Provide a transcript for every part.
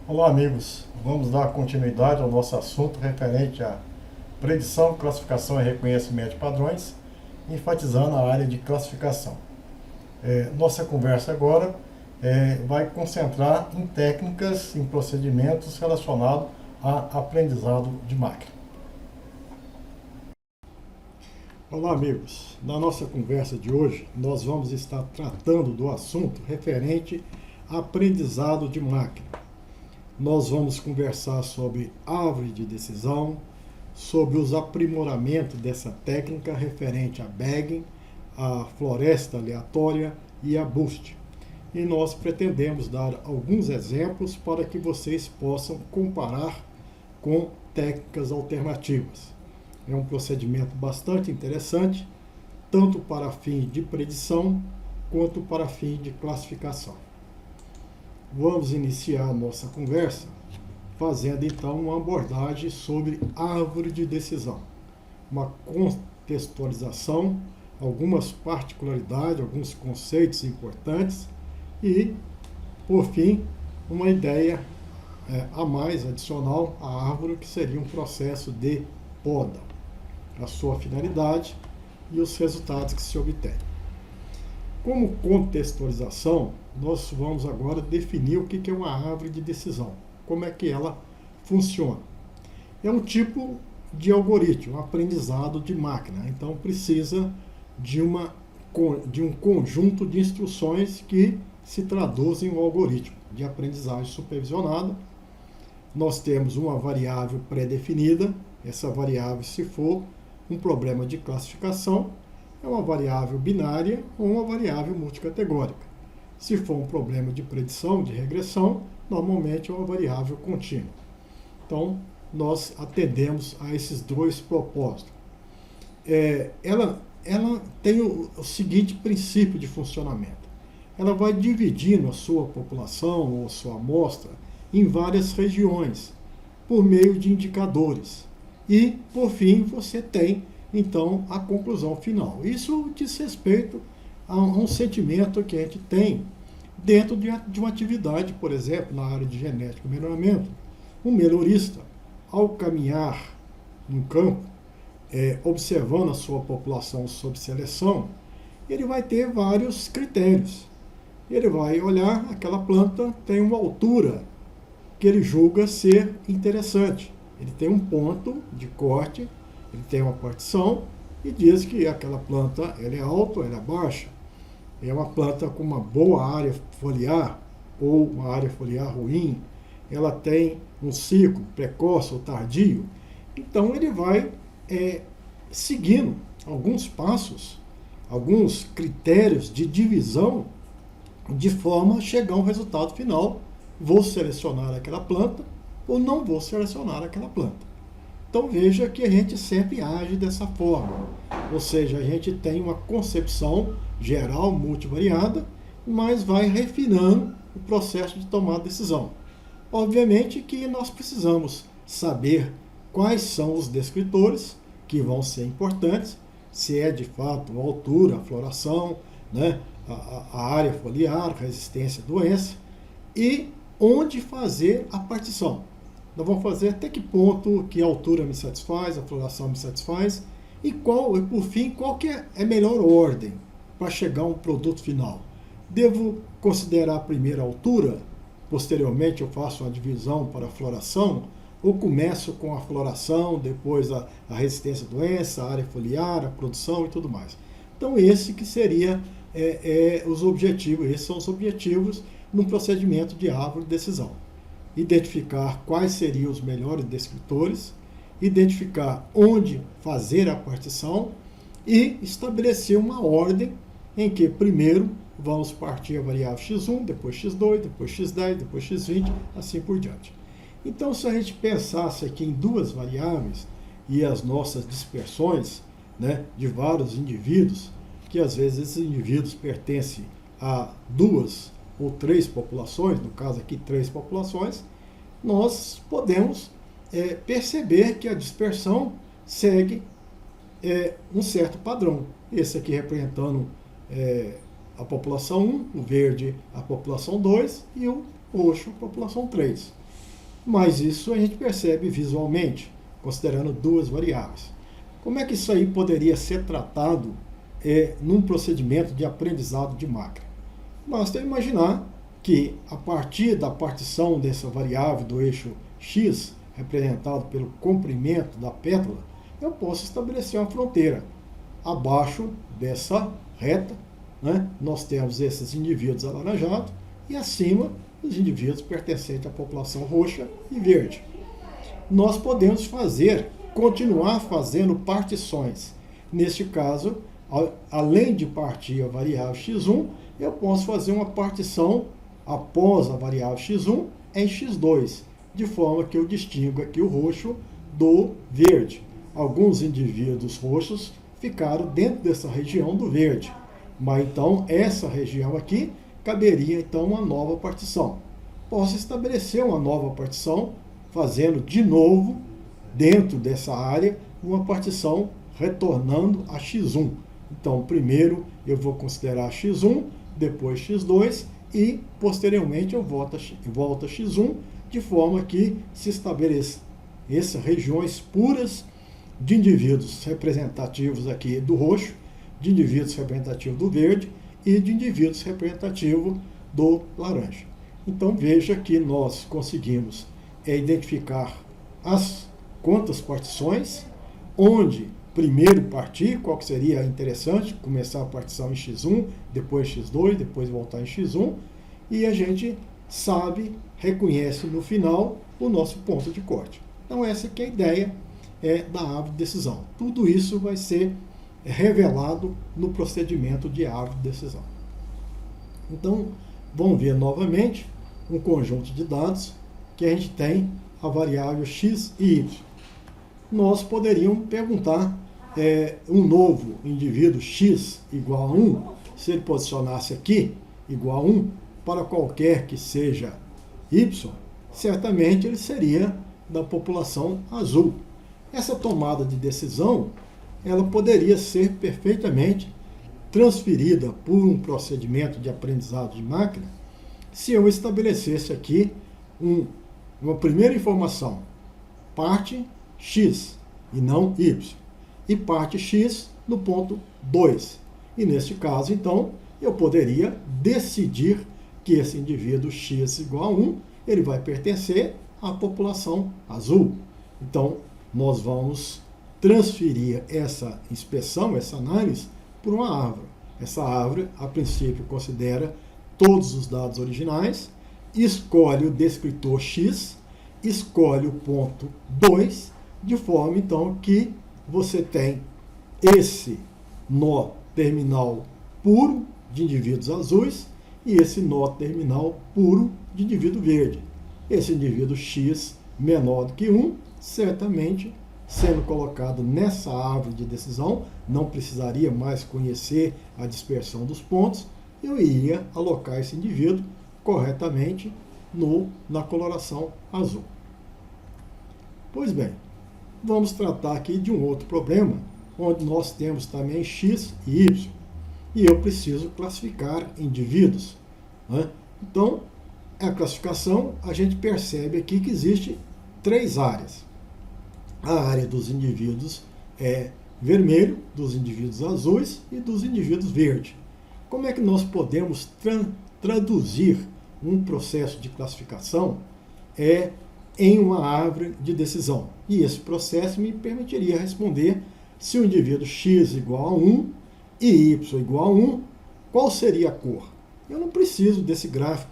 Olá, amigos. Vamos dar continuidade ao nosso assunto referente à predição, classificação e reconhecimento de padrões, enfatizando a área de classificação. Nossa conversa agora vai concentrar em técnicas, em procedimentos relacionados a aprendizado de máquina. Olá, amigos. Na nossa conversa de hoje, nós vamos estar tratando do assunto referente a aprendizado de máquina. Nós vamos conversar sobre árvore de decisão, sobre os aprimoramentos dessa técnica referente a Bagging, a floresta aleatória e a Boost. E nós pretendemos dar alguns exemplos para que vocês possam comparar com técnicas alternativas. É um procedimento bastante interessante, tanto para fins de predição quanto para fins de classificação. Vamos iniciar a nossa conversa fazendo então uma abordagem sobre árvore de decisão, uma contextualização, algumas particularidades, alguns conceitos importantes e, por fim, uma ideia a mais adicional à árvore, que seria um processo de poda, a sua finalidade e os resultados que se obtêm. Como contextualização, nós vamos agora definir o que é uma árvore de decisão, como é que ela funciona. É um tipo de algoritmo, um aprendizado de máquina, então precisa de um conjunto de instruções que se traduzem em um algoritmo de aprendizagem supervisionada. Nós temos uma variável pré-definida, essa variável, se for um problema de classificação, é uma variável binária ou uma variável multicategórica. Se for um problema de predição, de regressão, normalmente é uma variável contínua. Então, nós atendemos a esses dois propósitos. Ela tem o seguinte princípio de funcionamento. Ela vai dividindo a sua população ou a sua amostra em várias regiões, por meio de indicadores. E, por fim, você tem então a conclusão final. Isso diz respeito a um sentimento que a gente tem dentro de uma atividade, por exemplo, na área de genética e melhoramento. Um melhorista, ao caminhar no campo, observando a sua população sob seleção, ele vai ter vários critérios. Ele vai olhar, aquela planta tem uma altura que ele julga ser interessante. Ele tem um ponto de corte, ele tem uma partição e diz que aquela planta ela é alta, ela é baixa. É uma planta com uma boa área foliar ou uma área foliar ruim. Ela tem um ciclo precoce ou tardio. Então ele vai seguindo alguns passos, alguns critérios de divisão, de forma a chegar a um resultado final. Vou selecionar aquela planta ou não vou selecionar aquela planta. Então veja que a gente sempre age dessa forma, ou seja, a gente tem uma concepção geral multivariada, mas vai refinando o processo de tomar decisão. Obviamente que nós precisamos saber quais são os descritores que vão ser importantes, se é de fato a altura, a floração, né, a área foliar, resistência à doença, e onde fazer a partição. Nós vamos fazer até que ponto que a altura me satisfaz, a floração me satisfaz, e por fim, qual que é a melhor ordem para chegar a um produto final. Devo considerar primeiro a altura, posteriormente eu faço uma divisão para a floração, ou começo com a floração, depois a resistência à doença, a área foliar, a produção e tudo mais. Então esse que seria os objetivos, esses são os objetivos num procedimento de árvore de decisão. Identificar quais seriam os melhores descritores, identificar onde fazer a partição e estabelecer uma ordem em que primeiro vamos partir a variável x1, depois x2, depois x10, depois x20, assim por diante. Então, se a gente pensasse aqui em duas variáveis e as nossas dispersões, né, de vários indivíduos, que às vezes esses indivíduos pertencem a duas ou três populações, no caso aqui três populações, nós podemos perceber que a dispersão segue um certo padrão. Esse aqui representando a população 1, o verde a população 2 e o roxo a população 3. mas isso a gente percebe visualmente, considerando duas variáveis. Como é que isso aí poderia ser tratado num procedimento de aprendizado de máquina? Basta imaginar que, a partir da partição dessa variável do eixo x, representado pelo comprimento da pétala, eu posso estabelecer uma fronteira. Abaixo dessa reta, né, nós temos esses indivíduos alaranjados e acima os indivíduos pertencentes à população roxa e verde. Nós podemos continuar fazendo partições. Neste caso, além de partir a variável x1, eu posso fazer uma partição após a variável x1 em x2, de forma que eu distingo aqui o roxo do verde. Alguns indivíduos roxos ficaram dentro dessa região do verde, mas então essa região aqui caberia então uma nova partição. Posso estabelecer uma nova partição, fazendo de novo, dentro dessa área, uma partição retornando a x1. Então, primeiro eu vou considerar x1, depois x2 e, posteriormente, eu volto a x1, de forma que se estabeleça essas regiões puras de indivíduos representativos aqui do roxo, de indivíduos representativos do verde e de indivíduos representativos do laranja. Então, veja que nós conseguimos identificar quantas partições, onde primeiro partir, qual que seria interessante, começar a partição em x1, depois x2, depois voltar em x1, e a gente sabe, reconhece no final o nosso ponto de corte. Então essa que é a ideia da árvore de decisão. Tudo isso vai ser revelado no procedimento de árvore de decisão. Então, vamos ver novamente um conjunto de dados que a gente tem a variável x e y. Nós poderíamos perguntar um novo indivíduo x igual a 1, se ele posicionasse aqui igual a 1, para qualquer que seja y, certamente ele seria da população azul. Essa tomada de decisão, ela poderia ser perfeitamente transferida por um procedimento de aprendizado de máquina, se eu estabelecesse aqui uma primeira informação, parte x e não y, e parte x no ponto 2. E neste caso, então, eu poderia decidir que esse indivíduo x igual a 1, ele vai pertencer à população azul. Então, nós vamos transferir essa inspeção, essa análise, por uma árvore. Essa árvore, a princípio, considera todos os dados originais, escolhe o descritor x, escolhe o ponto 2, de forma, então, que você tem esse nó terminal puro de indivíduos azuis e esse nó terminal puro de indivíduo verde. Esse indivíduo x menor do que 1, certamente, sendo colocado nessa árvore de decisão, não precisaria mais conhecer a dispersão dos pontos, eu iria alocar esse indivíduo corretamente na coloração azul. Pois bem, vamos tratar aqui de um outro problema, onde nós temos também x e y, e eu preciso classificar indivíduos, né? Então, a classificação, a gente percebe aqui que existe 3 áreas. A área dos indivíduos vermelho, dos indivíduos azuis e dos indivíduos verde. Como é que nós podemos traduzir um processo de classificação em uma árvore de decisão? E esse processo me permitiria responder se o indivíduo x igual a 1 e y igual a 1, qual seria a cor? Eu não preciso desse gráfico.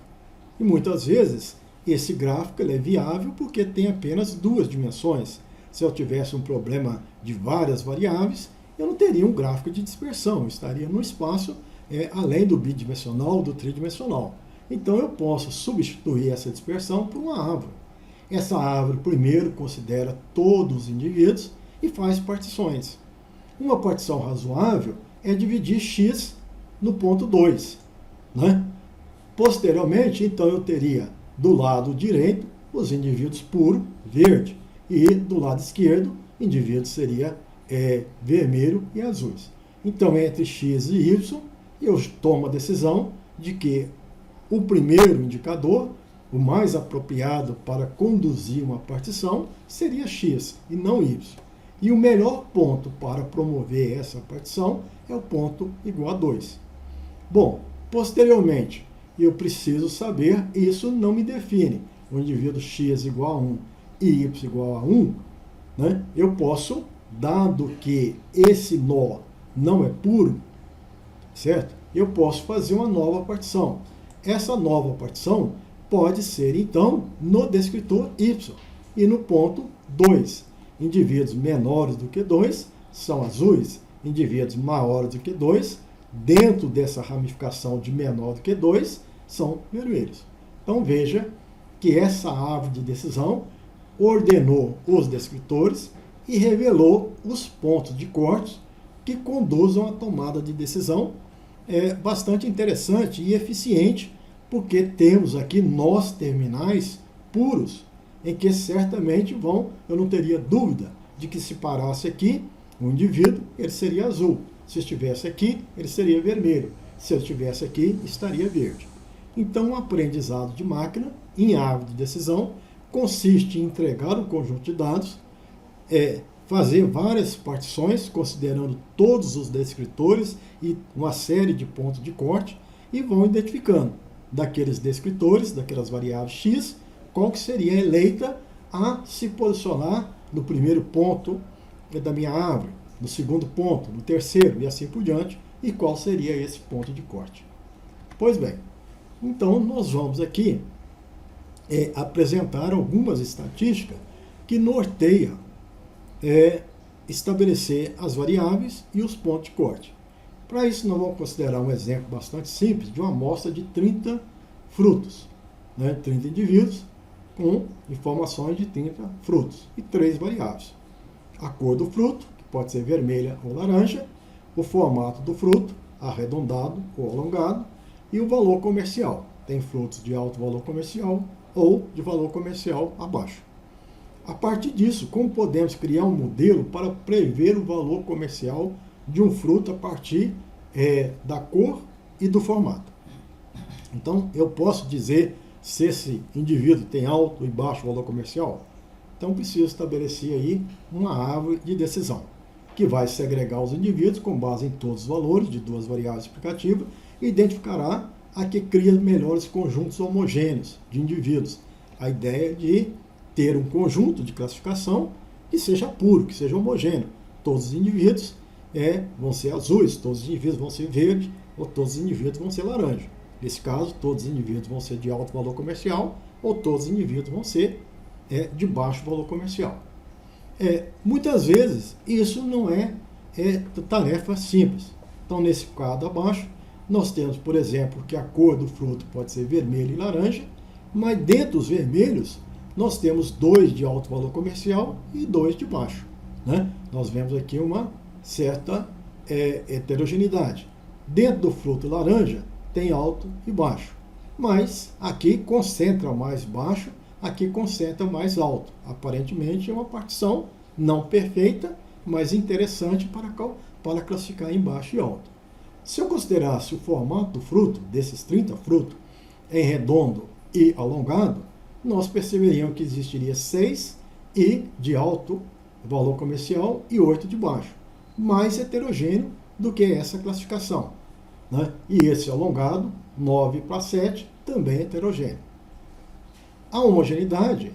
E muitas vezes esse gráfico é viável porque tem apenas 2 dimensões. Se eu tivesse um problema de várias variáveis, eu não teria um gráfico de dispersão, eu estaria no espaço além do bidimensional, do tridimensional. Então eu posso substituir essa dispersão por uma árvore. Essa árvore primeiro considera todos os indivíduos e faz partições. Uma partição razoável é dividir x no ponto 2. Né? Posteriormente, então, eu teria do lado direito os indivíduos puro, verde, e do lado esquerdo, indivíduo seria vermelho e azuis. Então, entre x e y, eu tomo a decisão de que o primeiro indicador o mais apropriado para conduzir uma partição seria x e não y. E o melhor ponto para promover essa partição é o ponto igual a 2. Bom, posteriormente, eu preciso saber, isso não me define, o indivíduo x igual a 1 e y igual a 1, né? Eu posso, dado que esse nó não é puro, certo? Eu posso fazer uma nova partição. Essa nova partição pode ser, então, no descritor y e no ponto 2. Indivíduos menores do que 2 são azuis, indivíduos maiores do que 2, dentro dessa ramificação de menor do que 2, são vermelhos. Então veja que essa árvore de decisão ordenou os descritores e revelou os pontos de corte que conduzam à tomada de decisão. É bastante interessante e eficiente, porque temos aqui nós terminais puros, em que certamente eu não teria dúvida de que se parasse aqui um indivíduo, ele seria azul. Se estivesse aqui, ele seria vermelho. Se eu estivesse aqui, estaria verde. Então, o aprendizado de máquina em árvore de decisão consiste em entregar um conjunto de dados, fazer várias partições, considerando todos os descritores e uma série de pontos de corte, e vão identificando daqueles descritores, daquelas variáveis x, qual que seria eleita a se posicionar no primeiro ponto da minha árvore, no segundo ponto, no terceiro e assim por diante, e qual seria esse ponto de corte. Pois bem, então nós vamos aqui apresentar algumas estatísticas que norteiam estabelecer as variáveis e os pontos de corte. Para isso, nós vamos considerar um exemplo bastante simples de uma amostra de 30 frutos, 30 indivíduos com informações de 30 frutos e 3 variáveis. A cor do fruto, que pode ser vermelha ou laranja, o formato do fruto, arredondado ou alongado, e o valor comercial. Tem frutos de alto valor comercial ou de valor comercial abaixo. A partir disso, como podemos criar um modelo para prever o valor comercial de um fruto a partir da cor e do formato? Então, eu posso dizer se esse indivíduo tem alto e baixo valor comercial? Então, preciso estabelecer aí uma árvore de decisão, que vai segregar os indivíduos com base em todos os valores de duas variáveis explicativas e identificará a que cria melhores conjuntos homogêneos de indivíduos. A ideia de ter um conjunto de classificação que seja puro, que seja homogêneo. Todos os indivíduos vão ser azuis, todos os indivíduos vão ser verdes, ou todos os indivíduos vão ser laranja. Nesse caso, todos os indivíduos vão ser de alto valor comercial, ou todos os indivíduos vão ser de baixo valor comercial. Muitas vezes, isso não é tarefa simples. Então, nesse quadro abaixo, nós temos, por exemplo, que a cor do fruto pode ser vermelho e laranja, mas dentro dos vermelhos, nós temos 2 de alto valor comercial e 2 de baixo. Nós vemos aqui uma certa heterogeneidade. Dentro do fruto laranja, tem alto e baixo. Mas aqui concentra mais baixo, aqui concentra mais alto. Aparentemente é uma partição não perfeita, mas interessante para classificar em baixo e alto. Se eu considerasse o formato do fruto, desses 30 frutos, em redondo e alongado, nós perceberíamos que existiria 6 de alto valor comercial e 8 de baixo, mais heterogêneo do que essa classificação. E esse alongado, 9 para 7, também é heterogêneo. A homogeneidade,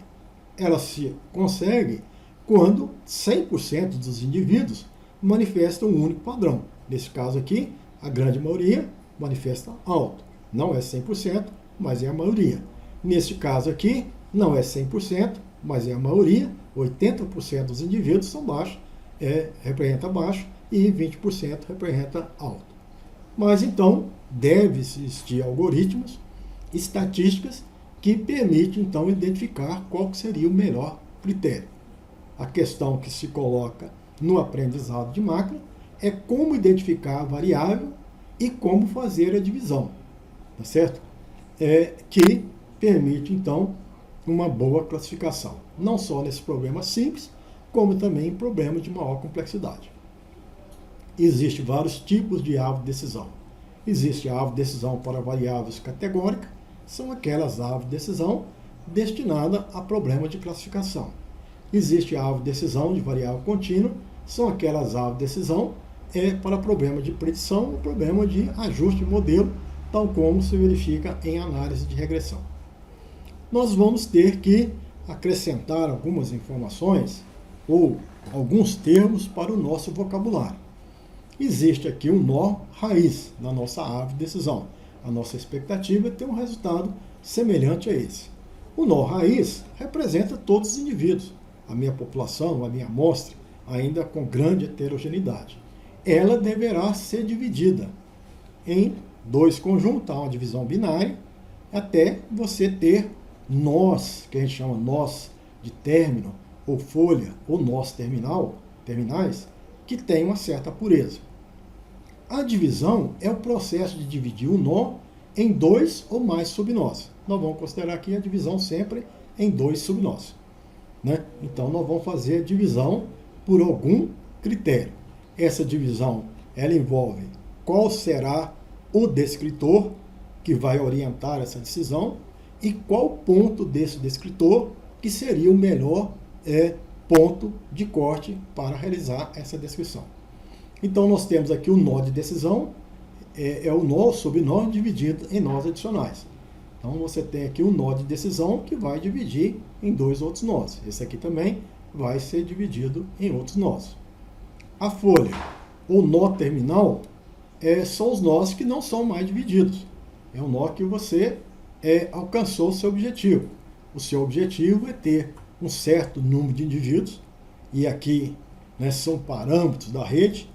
ela se consegue quando 100% dos indivíduos manifestam um único padrão. Nesse caso aqui, a grande maioria manifesta alto. Não é 100%, mas é a maioria. Neste caso aqui, não é 100%, mas é a maioria. 80% dos indivíduos são baixos, representa baixo, e 20% representa alto. Mas então, deve-se existir algoritmos, estatísticas, que permitem então identificar qual seria o melhor critério. A questão que se coloca no aprendizado de máquina é como identificar a variável e como fazer a divisão, tá certo? Que permite então uma boa classificação, não só nesse problema simples, como também em problemas de maior complexidade. Existem vários tipos de árvore de decisão. Existe a árvore de decisão para variáveis categóricas, são aquelas árvores de decisão destinadas a problema de classificação. Existe a árvore de decisão de variável contínua, são aquelas árvores de decisão para problema de predição ou problema de ajuste de modelo, tal como se verifica em análise de regressão. Nós vamos ter que acrescentar algumas informações ou alguns termos para o nosso vocabulário. Existe aqui um nó raiz na nossa árvore de decisão. A nossa expectativa é ter um resultado semelhante a esse. O nó raiz representa todos os indivíduos, a minha população, a minha amostra, ainda com grande heterogeneidade. Ela deverá ser dividida em dois conjuntos, uma divisão binária, até você ter nós, que a gente chama nós de término, ou folha, ou nós terminais, que tem uma certa pureza. A divisão é o processo de dividir o nó em dois ou mais subnós. Nós vamos considerar aqui a divisão sempre em dois subnós. Então, nós vamos fazer a divisão por algum critério. Essa divisão, ela envolve qual será o descritor que vai orientar essa decisão e qual ponto desse descritor que seria o melhor ponto de corte para realizar essa descrição. Então, nós temos aqui o nó de decisão, é o nó, o subnó, dividido em nós adicionais. Então, você tem aqui o nó de decisão que vai dividir em dois outros nós. Esse aqui também vai ser dividido em outros nós. A folha, ou nó terminal, são os nós que não são mais divididos. É o nó que você alcançou o seu objetivo. O seu objetivo é ter um certo número de indivíduos, e aqui são parâmetros da rede.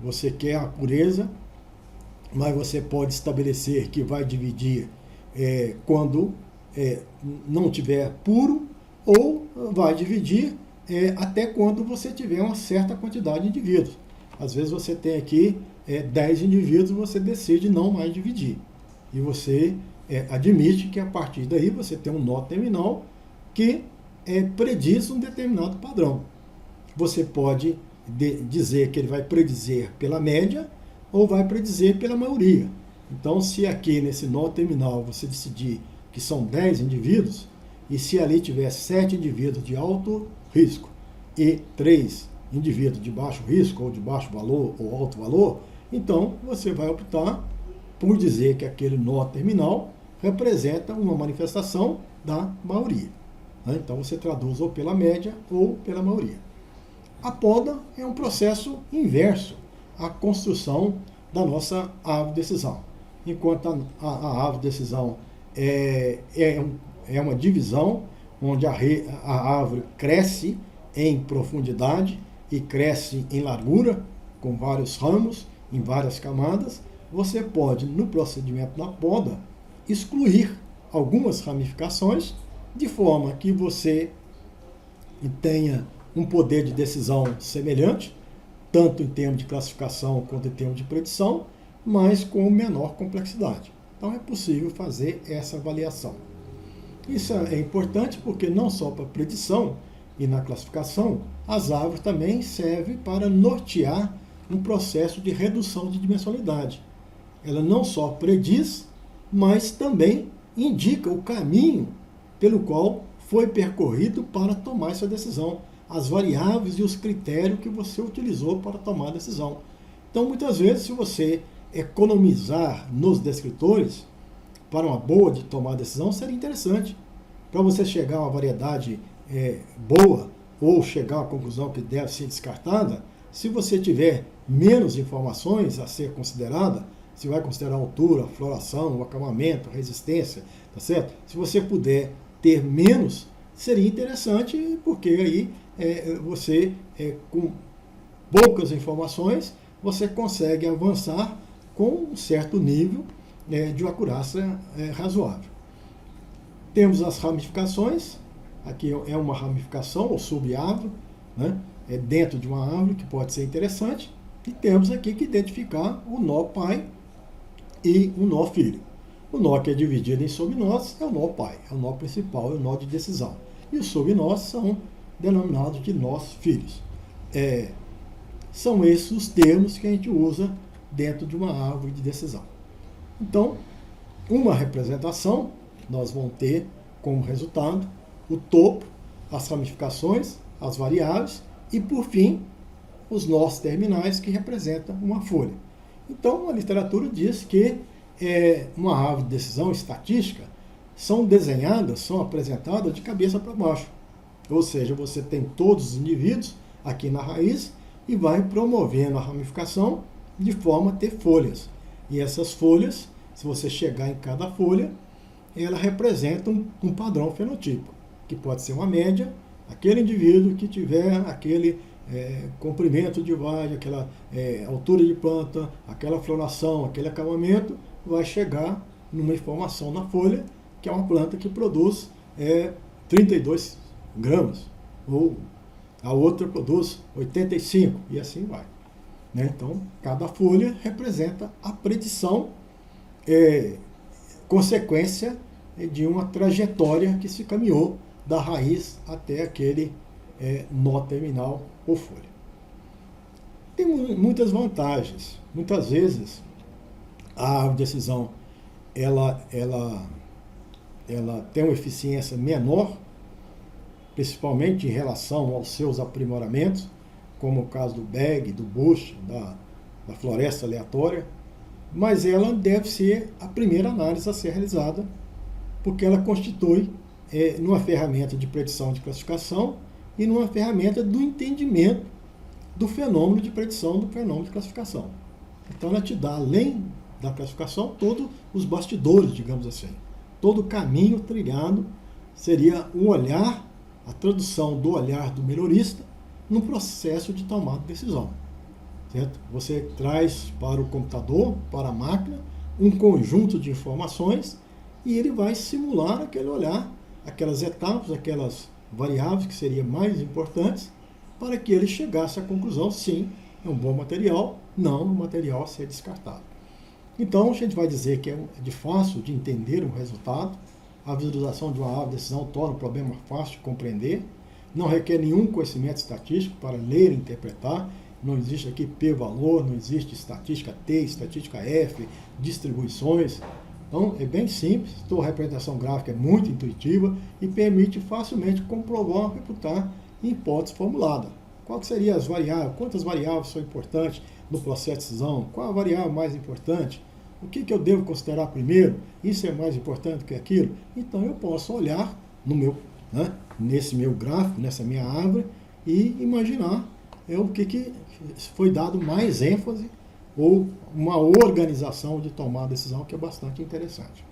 Você quer a pureza, mas você pode estabelecer que vai dividir quando não tiver puro, ou vai dividir até quando você tiver uma certa quantidade de indivíduos. Às vezes você tem aqui 10 indivíduos, você decide não mais dividir. E você admite que a partir daí você tem um nó terminal que prediz um determinado padrão. Você pode dizer que ele vai predizer pela média ou vai predizer pela maioria. Então, se aqui nesse nó terminal você decidir que são 10 indivíduos, e se ali tiver 7 indivíduos de alto risco e 3 indivíduos de baixo risco, ou de baixo valor, ou alto valor, então você vai optar por dizer que aquele nó terminal representa uma manifestação da maioria. Então você traduz ou pela média ou pela maioria. A poda é um processo inverso à construção da nossa árvore de decisão. Enquanto a árvore de decisão é uma divisão onde a árvore cresce em profundidade e cresce em largura, com vários ramos, em várias camadas, você pode, no procedimento da poda, excluir algumas ramificações, de forma que você tenha um poder de decisão semelhante, tanto em termos de classificação quanto em termos de predição, mas com menor complexidade. Então é possível fazer essa avaliação. Isso é importante porque não só para predição e na classificação, as árvores também servem para nortear um processo de redução de dimensionalidade. Ela não só prediz, mas também indica o caminho pelo qual foi percorrido para tomar essa decisão, as variáveis e os critérios que você utilizou para tomar a decisão. Então, muitas vezes, se você economizar nos descritores para uma boa de tomar a decisão, seria interessante. Para você chegar a uma variedade boa ou chegar a uma conclusão que deve ser descartada, se você tiver menos informações a ser considerada, você vai considerar a altura, a floração, o acamamento, a resistência, tá certo? Se você puder ter menos, seria interessante, porque aí você, com poucas informações, você consegue avançar com um certo nível de acurácia razoável. Temos as ramificações, aqui é uma ramificação ou subárvore, dentro de uma árvore que pode ser interessante, e temos aqui que identificar o nó pai e o nó filho. O nó que é dividido em subnós é o nó pai, é o nó principal, é o nó de decisão. E os subnós são denominados de nós filhos. São esses os termos que a gente usa dentro de uma árvore de decisão. Então, uma representação nós vamos ter como resultado o topo, as ramificações, as variáveis e, por fim, os nós terminais que representam uma folha. Então, a literatura diz que uma árvore de decisão estatística são desenhadas, são apresentadas de cabeça para baixo. Ou seja, você tem todos os indivíduos aqui na raiz e vai promovendo a ramificação de forma a ter folhas. E essas folhas, se você chegar em cada folha, ela representa um padrão fenotípico, que pode ser uma média, aquele indivíduo que tiver aquele comprimento de vagem, aquela altura de planta, aquela floração, aquele acabamento, vai chegar numa informação na folha, que é uma planta que produz 32 gramas, ou a outra produz 85, e assim vai. Né? Então, cada folha representa a predição, consequência de uma trajetória que se caminhou da raiz até aquele nó terminal ou folha. Tem muitas vantagens. Muitas vezes, a árvore de decisão ela tem uma eficiência menor, principalmente em relação aos seus aprimoramentos, como o caso do bag, do bush, da floresta aleatória, mas ela deve ser a primeira análise a ser realizada, porque ela constitui numa ferramenta de predição de classificação e numa ferramenta do entendimento do fenômeno de predição, do fenômeno de classificação. Então ela te dá, além da classificação, todos os bastidores, digamos assim. Todo o caminho trilhado seria o olhar, a tradução do olhar do melhorista no processo de tomada de decisão. Certo? Você traz para o computador, para a máquina, um conjunto de informações e ele vai simular aquele olhar, aquelas etapas, aquelas variáveis que seriam mais importantes, para que ele chegasse à conclusão, sim, é um bom material, não um material a ser descartado. Então, a gente vai dizer que é de fácil de entender um resultado, a visualização de uma árvore de decisão torna o problema fácil de compreender, não requer nenhum conhecimento estatístico para ler e interpretar, não existe aqui p-valor, não existe estatística T, estatística F, distribuições. Então, é bem simples, a representação gráfica é muito intuitiva e permite facilmente comprovar ou refutar em hipótese formulada. Qual que seria as variáveis, quantas variáveis são importantes no processo de decisão, qual a variável mais importante, o que eu devo considerar primeiro, isso é mais importante que aquilo. Então, eu posso olhar nesse meu gráfico, nessa minha árvore, e imaginar o que foi dado mais ênfase ou uma organização de tomar decisão que é bastante interessante.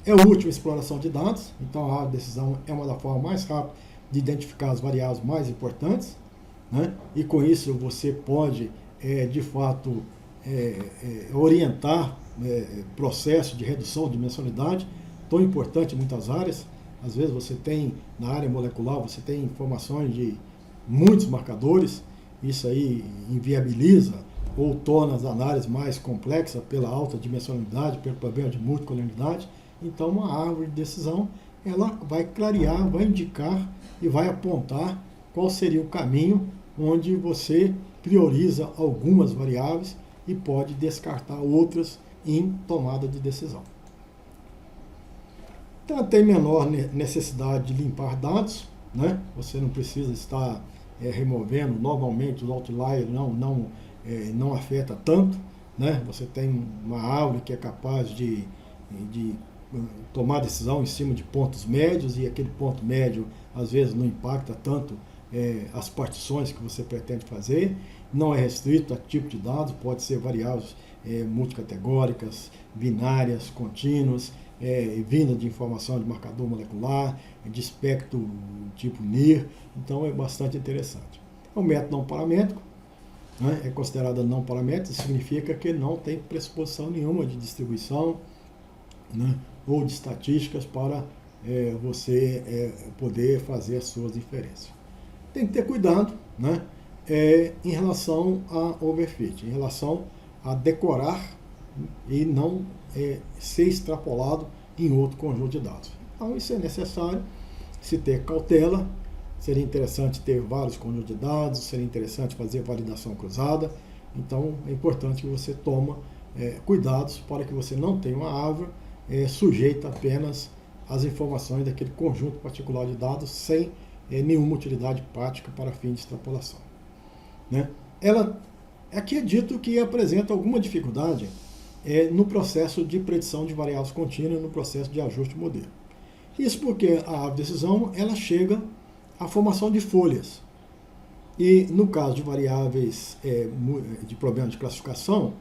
É útil a exploração de dados, então a árvore de decisão é uma das formas mais rápidas de identificar as variáveis mais importantes, né? E com isso você pode, de fato, orientar processo de redução de dimensionalidade, tão importante em muitas áreas. Às vezes você tem, na área molecular, você tem informações de muitos marcadores, isso aí inviabiliza ou torna as análises mais complexas pela alta dimensionalidade, pelo problema de multicolonialidade. Então, uma árvore de decisão, ela vai clarear, vai indicar e vai apontar qual seria o caminho onde você prioriza algumas variáveis e pode descartar outras em tomada de decisão. Então, tem menor necessidade de limpar dados, né? Você não precisa estar removendo, normalmente os outliers não afeta tanto, né? Você tem uma árvore que é capaz de tomar decisão em cima de pontos médios e aquele ponto médio às vezes não impacta tanto as partições que você pretende fazer, não é restrito a tipo de dados, pode ser variáveis multicategóricas, binárias, contínuas, vinda de informação de marcador molecular, de espectro tipo NIR, então é bastante interessante. É um método não paramétrico, né? É considerado não paramétrico, significa que não tem pressuposição nenhuma de distribuição, né? Ou de estatísticas para você poder fazer as suas inferências. Tem que ter cuidado, né? Em relação a overfit, em relação a decorar e não ser extrapolado em outro conjunto de dados. Então, isso é necessário se ter cautela. Seria interessante ter vários conjuntos de dados, seria interessante fazer validação cruzada. Então, é importante que você tome cuidados para que você não tenha uma árvore sujeita apenas as informações daquele conjunto particular de dados sem nenhuma utilidade prática para fim de extrapolação. Né? Aqui é dito que apresenta alguma dificuldade no processo de predição de variáveis contínuas, no processo de ajuste de modelo. Isso porque a árvore de decisão ela chega à formação de folhas. E no caso de variáveis de problema de classificação,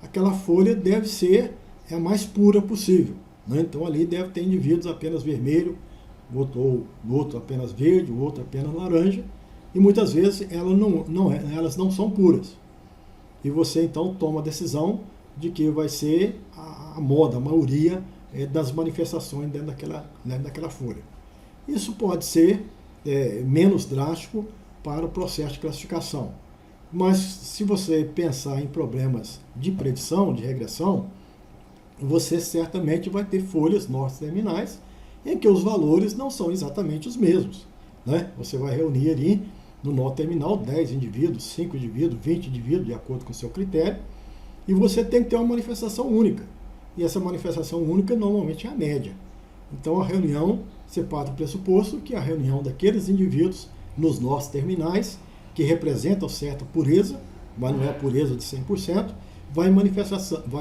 aquela folha deve ser a mais pura possível. Né? Então ali deve ter indivíduos apenas vermelho, o outro apenas verde, o outro apenas laranja, e muitas vezes elas não são puras. E você então toma a decisão de que vai ser a moda, a maioria das manifestações dentro daquela folha. Isso pode ser menos drástico para o processo de classificação. Mas se você pensar em problemas de predição, de regressão, você certamente vai ter folhas norte-terminais em que os valores não são exatamente os mesmos. Né? Você vai reunir ali no nó terminal 10 indivíduos, 5 indivíduos, 20 indivíduos, de acordo com o seu critério, e você tem que ter uma manifestação única. E essa manifestação única normalmente é a média. Então a reunião, você parte do pressuposto que a reunião daqueles indivíduos nos nós terminais, que representam certa pureza, mas não é a pureza de 100%, vai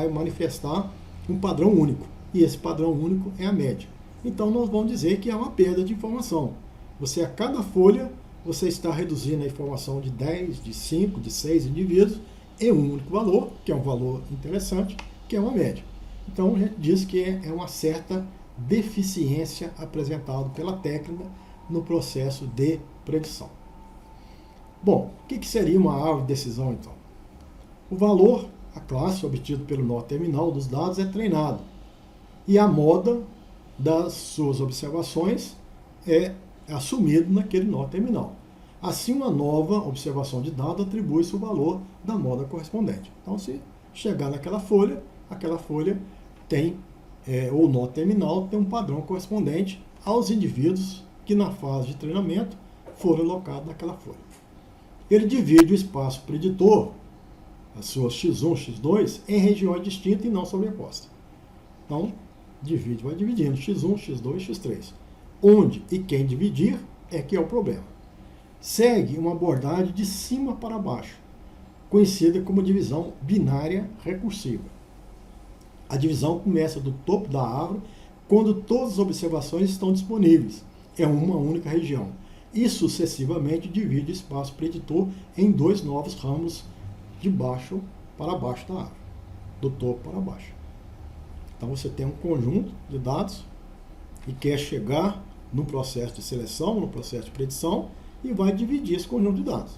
manifestar um padrão único. E esse padrão único é a média. Então nós vamos dizer que é uma perda de informação. Você, a cada folha, você está reduzindo a informação de 10, de 5, de 6 indivíduos em um único valor, que é um valor interessante, que é uma média. Então a gente diz que é uma certa deficiência apresentada pela técnica no processo de predição. Bom, o que seria uma árvore de decisão então? O valor, a classe obtido pelo nó terminal dos dados é treinado. E a moda das suas observações é assumido naquele nó terminal. Assim, uma nova observação de dado atribui-se o valor da moda correspondente. Então, se chegar naquela folha, aquela folha tem, o nó terminal tem um padrão correspondente aos indivíduos que na fase de treinamento foram alocados naquela folha. Ele divide o espaço preditor, as suas x1, x2, em regiões distintas e não sobrepostas. Então, vai dividindo x1, x2, x3. Onde e quem dividir é que é o problema. Segue uma abordagem de cima para baixo, conhecida como divisão binária recursiva. A divisão começa do topo da árvore quando todas as observações estão disponíveis. É uma única região. E sucessivamente divide o espaço preditor em dois novos ramos de baixo para baixo da árvore, do topo para baixo. Então você tem um conjunto de dados e quer chegar no processo de seleção, no processo de predição, e vai dividir esse conjunto de dados.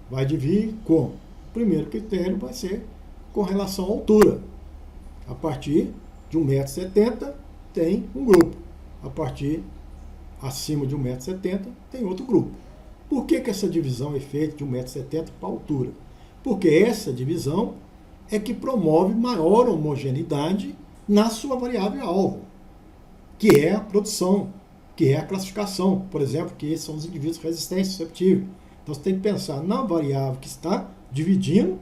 Vai dividir com, o primeiro critério vai ser com relação à altura. A partir de 1,70 m tem um grupo. A partir acima de 1,70 m tem outro grupo. Por que essa divisão é feita de 1,70 m para a altura? Porque essa divisão é que promove maior homogeneidade na sua variável-alvo, que é a produção, que é a classificação, por exemplo, que esses são os indivíduos resistentes e susceptíveis. Então você tem que pensar na variável que está dividindo,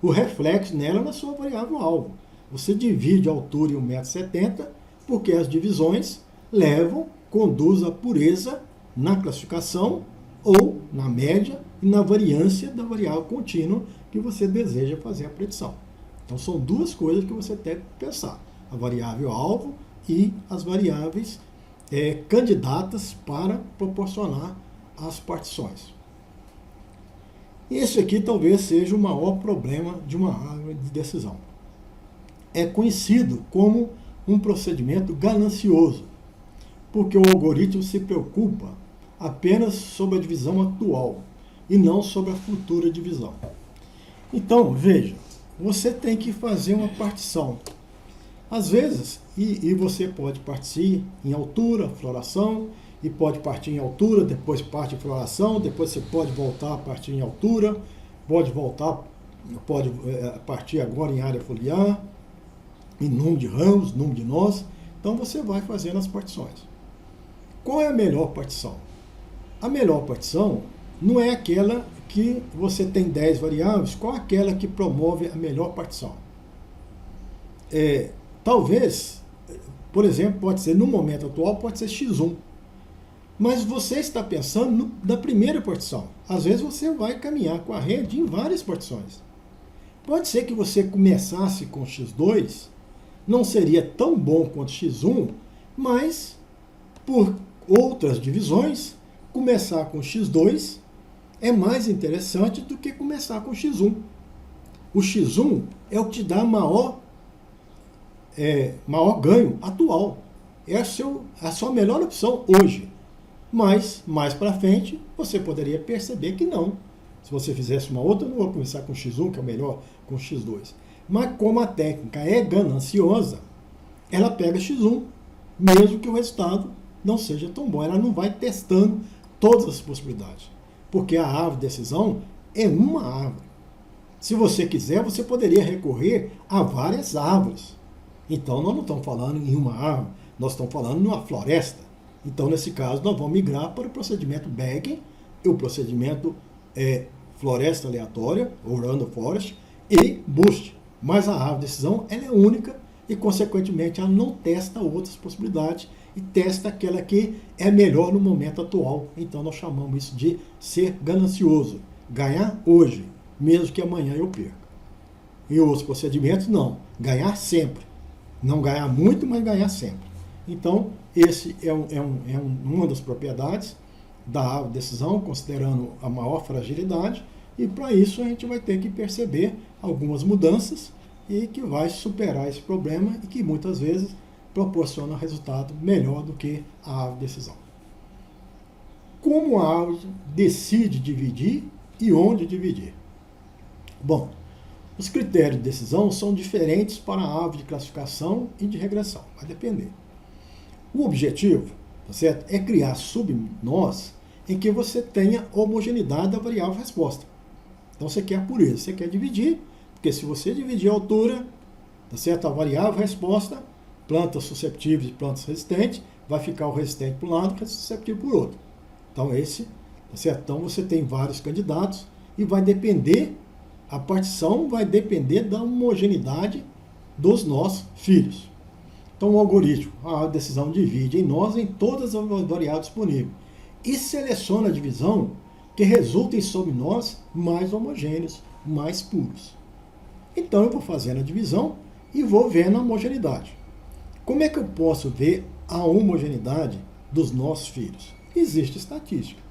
o reflexo nela na sua variável-alvo. Você divide a altura em 1,70 m, porque as divisões conduzem à pureza na classificação ou na média e na variância da variável contínua que você deseja fazer a predição. Então são duas coisas que você tem que pensar: a variável-alvo e as variáveis candidatas para proporcionar as partições. Esse aqui talvez seja o maior problema de uma árvore de decisão. É conhecido como um procedimento ganancioso, porque o algoritmo se preocupa apenas sobre a divisão atual e não sobre a futura divisão. Então, veja, você tem que fazer uma partição. Às vezes, e você pode partir em altura, floração, e pode partir em altura, depois parte em floração, depois você pode voltar a partir em altura, pode partir agora em área foliar, em número de ramos, número de nós. Então você vai fazendo as partições. Qual é a melhor partição? A melhor partição não é aquela que você tem 10 variáveis. Qual é aquela que promove a melhor partição? Talvez, Por exemplo, pode ser, no momento atual, pode ser x1. Mas você está pensando na primeira partição. Às vezes você vai caminhar com a rede em várias partições. Pode ser que você começasse com x2, não seria tão bom quanto x1, mas por outras divisões, começar com x2 é mais interessante do que começar com x1. O x1 é o que te dá maior ganho atual. É a sua melhor opção hoje. Mas, mais para frente, você poderia perceber que não. Se você fizesse uma outra, eu não vou começar com x1, que é o melhor, com x2. Mas como a técnica é gananciosa, ela pega x1, mesmo que o resultado não seja tão bom. Ela não vai testando todas as possibilidades. Porque a árvore de decisão é uma árvore. Se você quiser, você poderia recorrer a várias árvores. Então, nós não estamos falando em uma árvore, nós estamos falando numa floresta. Então, nesse caso, nós vamos migrar para o procedimento Bayes, o procedimento floresta aleatória, ou random forest, e boost. Mas a árvore de decisão ela é única e, consequentemente, ela não testa outras possibilidades e testa aquela que é melhor no momento atual. Então, nós chamamos isso de ser ganancioso. Ganhar hoje, mesmo que amanhã eu perca. E outros procedimentos, não. Ganhar sempre. Não ganhar muito, mas ganhar sempre. Então, esse é uma das propriedades da árvore de decisão, considerando a maior fragilidade, e para isso a gente vai ter que perceber algumas mudanças e que vai superar esse problema e que muitas vezes proporciona resultado melhor do que a árvore de decisão. Como a árvore decide dividir e onde dividir? Bom, os critérios de decisão são diferentes para a árvore de classificação e de regressão, vai depender. O objetivo, tá certo, é criar subnós em que você tenha homogeneidade da variável resposta. Então você quer pureza, você quer dividir, porque se você dividir a altura, tá certo, a variável resposta, plantas susceptíveis e plantas resistentes, vai ficar o resistente por um lado e o susceptível por outro. Então tá certo? Então você tem vários candidatos e vai depender, a partição vai depender da homogeneidade dos nós filhos. Então, o algoritmo, a decisão divide em nós em todas as variáveis disponíveis e seleciona a divisão que resulta em subnós mais homogêneos, mais puros. Então, eu vou fazendo a divisão e vou vendo a homogeneidade. Como é que eu posso ver a homogeneidade dos nossos filhos? Existe estatística.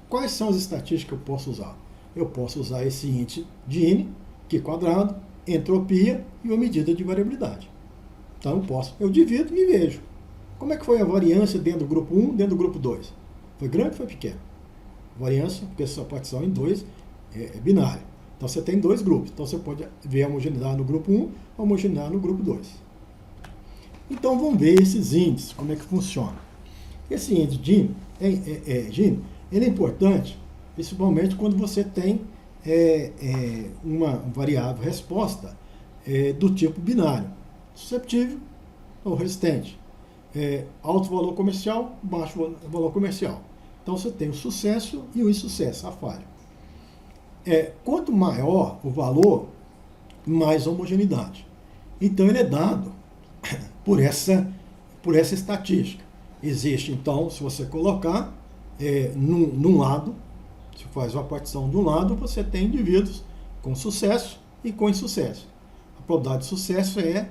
Quais são as estatísticas que eu posso usar? Eu posso usar esse índice de Gini, Q quadrado, entropia e uma medida de variabilidade. Então eu divido e vejo. Como é que foi a variância dentro do grupo 1, dentro do grupo 2? Foi grande ou foi pequena? Variância, porque essa partição em 2 é binária. Então você tem dois grupos. Então você pode ver a homogeneidade no grupo 1, a homogeneidade no grupo 2. Então vamos ver esses índices, como é que funciona. Esse índice de Gini, ele é importante, principalmente quando você tem uma variável resposta do tipo binário. Susceptível ou resistente. Alto valor comercial, baixo valor comercial. Então você tem o sucesso e o insucesso, a falha. Quanto maior o valor, mais homogeneidade. Então ele é dado por essa estatística. Existe, então, se você colocar num lado, se faz uma partição de um lado, você tem indivíduos com sucesso e com insucesso. A probabilidade de sucesso é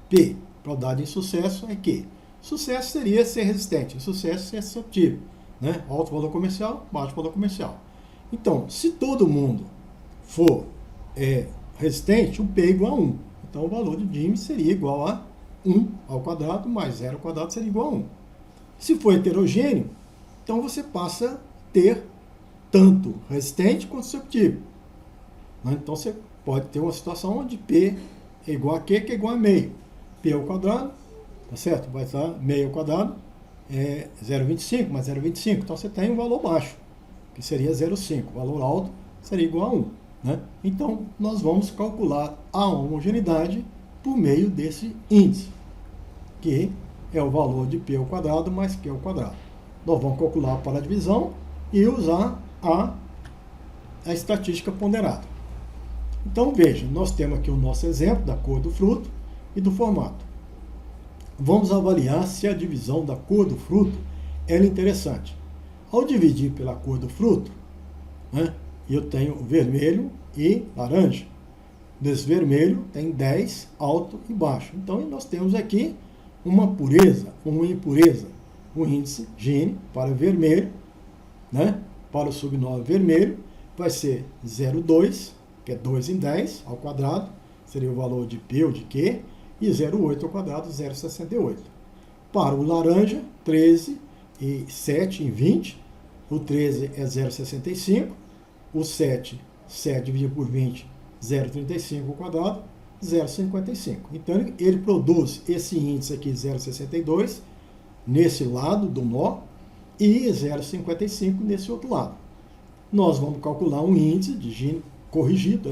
P. Probabilidade de insucesso é Q. Sucesso seria ser resistente, insucesso é susceptível. Né? Alto valor comercial, baixo valor comercial. Então, se todo mundo for resistente, o P é igual a 1. Então, o valor de Gini seria igual a 1 ao quadrado mais 0 ao quadrado seria igual a 1. Se for heterogêneo, então você passa a ter tanto resistente quanto susceptível. Né? Então, você pode ter uma situação onde P é igual a Q, que é igual a meio. P ao quadrado, tá certo? Vai estar meio ao quadrado, 0,25 mais 0,25. Então, você tem um valor baixo, que seria 0,5. O valor alto seria igual a 1. Né? Então, nós vamos calcular a homogeneidade por meio desse índice, que é o valor de P ao quadrado mais Q ao quadrado. Nós vamos calcular para a divisão e usar a estatística ponderada. Então, veja, nós temos aqui o nosso exemplo da cor do fruto e do formato. vamos avaliar se a divisão da cor do fruto é interessante. Ao dividir pela cor do fruto, né, eu tenho vermelho e laranja. Desse vermelho tem 10, alto e baixo. Então, nós temos aqui uma pureza, uma impureza. O índice Gini para vermelho, né, para o subnova vermelho, vai ser 0,2, que é 2 em 10 ao quadrado, seria o valor de P ou de Q, e 0,8 ao quadrado, 0,68. Para o laranja, 13 e 7 em 20, o 13 é 0,65, o 7 dividido por 20, 0,35 ao quadrado, 0,55. Então, ele produz esse índice aqui, 0,62, nesse lado do nó, e 0,55 nesse outro lado. Nós vamos calcular um índice de Gini corrigido,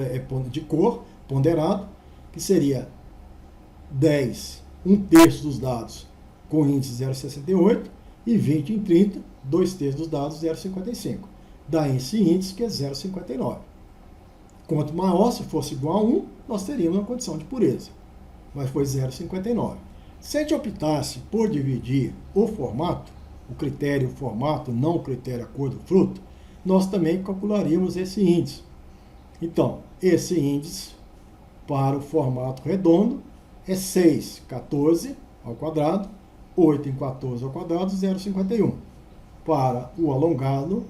de cor, ponderado, que seria 10, 1/3 dos dados com índice 0,68 e 20 em 30, 2/3 dos dados 0,55. Dá esse índice que é 0,59. Quanto maior, se fosse igual a 1, nós teríamos uma condição de pureza, mas foi 0,59. Se a gente optasse por dividir o formato, o critério formato, não o critério a cor do fruto, nós também calcularíamos esse índice. Então, esse índice para o formato redondo é 6, 14 ao quadrado, 8 em 14 ao quadrado, 0,51. Para o alongado,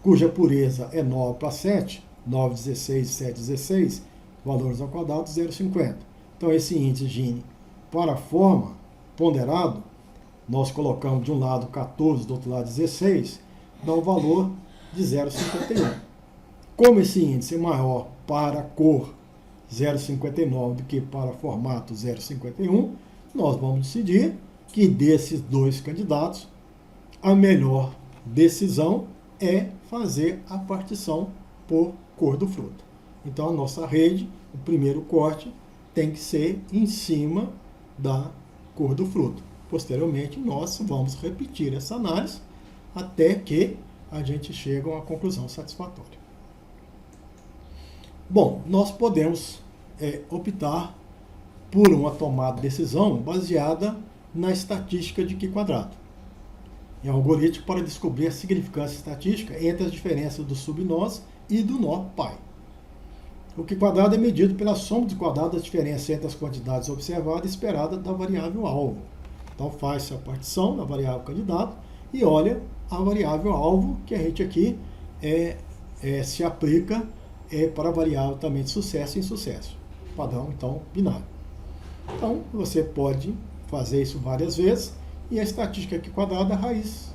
cuja pureza é 9 para 7, 9, 16, 7, 16, valores ao quadrado, 0,50. Então, esse índice Gini para a forma ponderado, nós colocamos de um lado 14, do outro lado 16, dá um valor de 0,51. Como esse índice é maior para a cor 0,59 do que para formato 0,51, nós vamos decidir que desses dois candidatos, a melhor decisão é fazer a partição por cor do fruto. Então, a nossa rede, o primeiro corte, tem que ser em cima da cor do fruto. Posteriormente, nós vamos repetir essa análise até que a gente chegue a uma conclusão satisfatória. Bom, nós podemos optar por uma tomada de decisão baseada na estatística de Q quadrado. É um algoritmo para descobrir a significância estatística entre as diferenças dos subnós e do nó pai. O Q quadrado é medido pela soma dos quadrados das diferenças entre as quantidades observadas e esperadas da variável alvo. Então, faz-se a partição da variável candidato e olha a variável alvo, que a gente aqui se aplica para a variável também de sucesso e insucesso. Padrão, então, binário. Então, você pode fazer isso várias vezes e a estatística aqui quadrada é a raiz.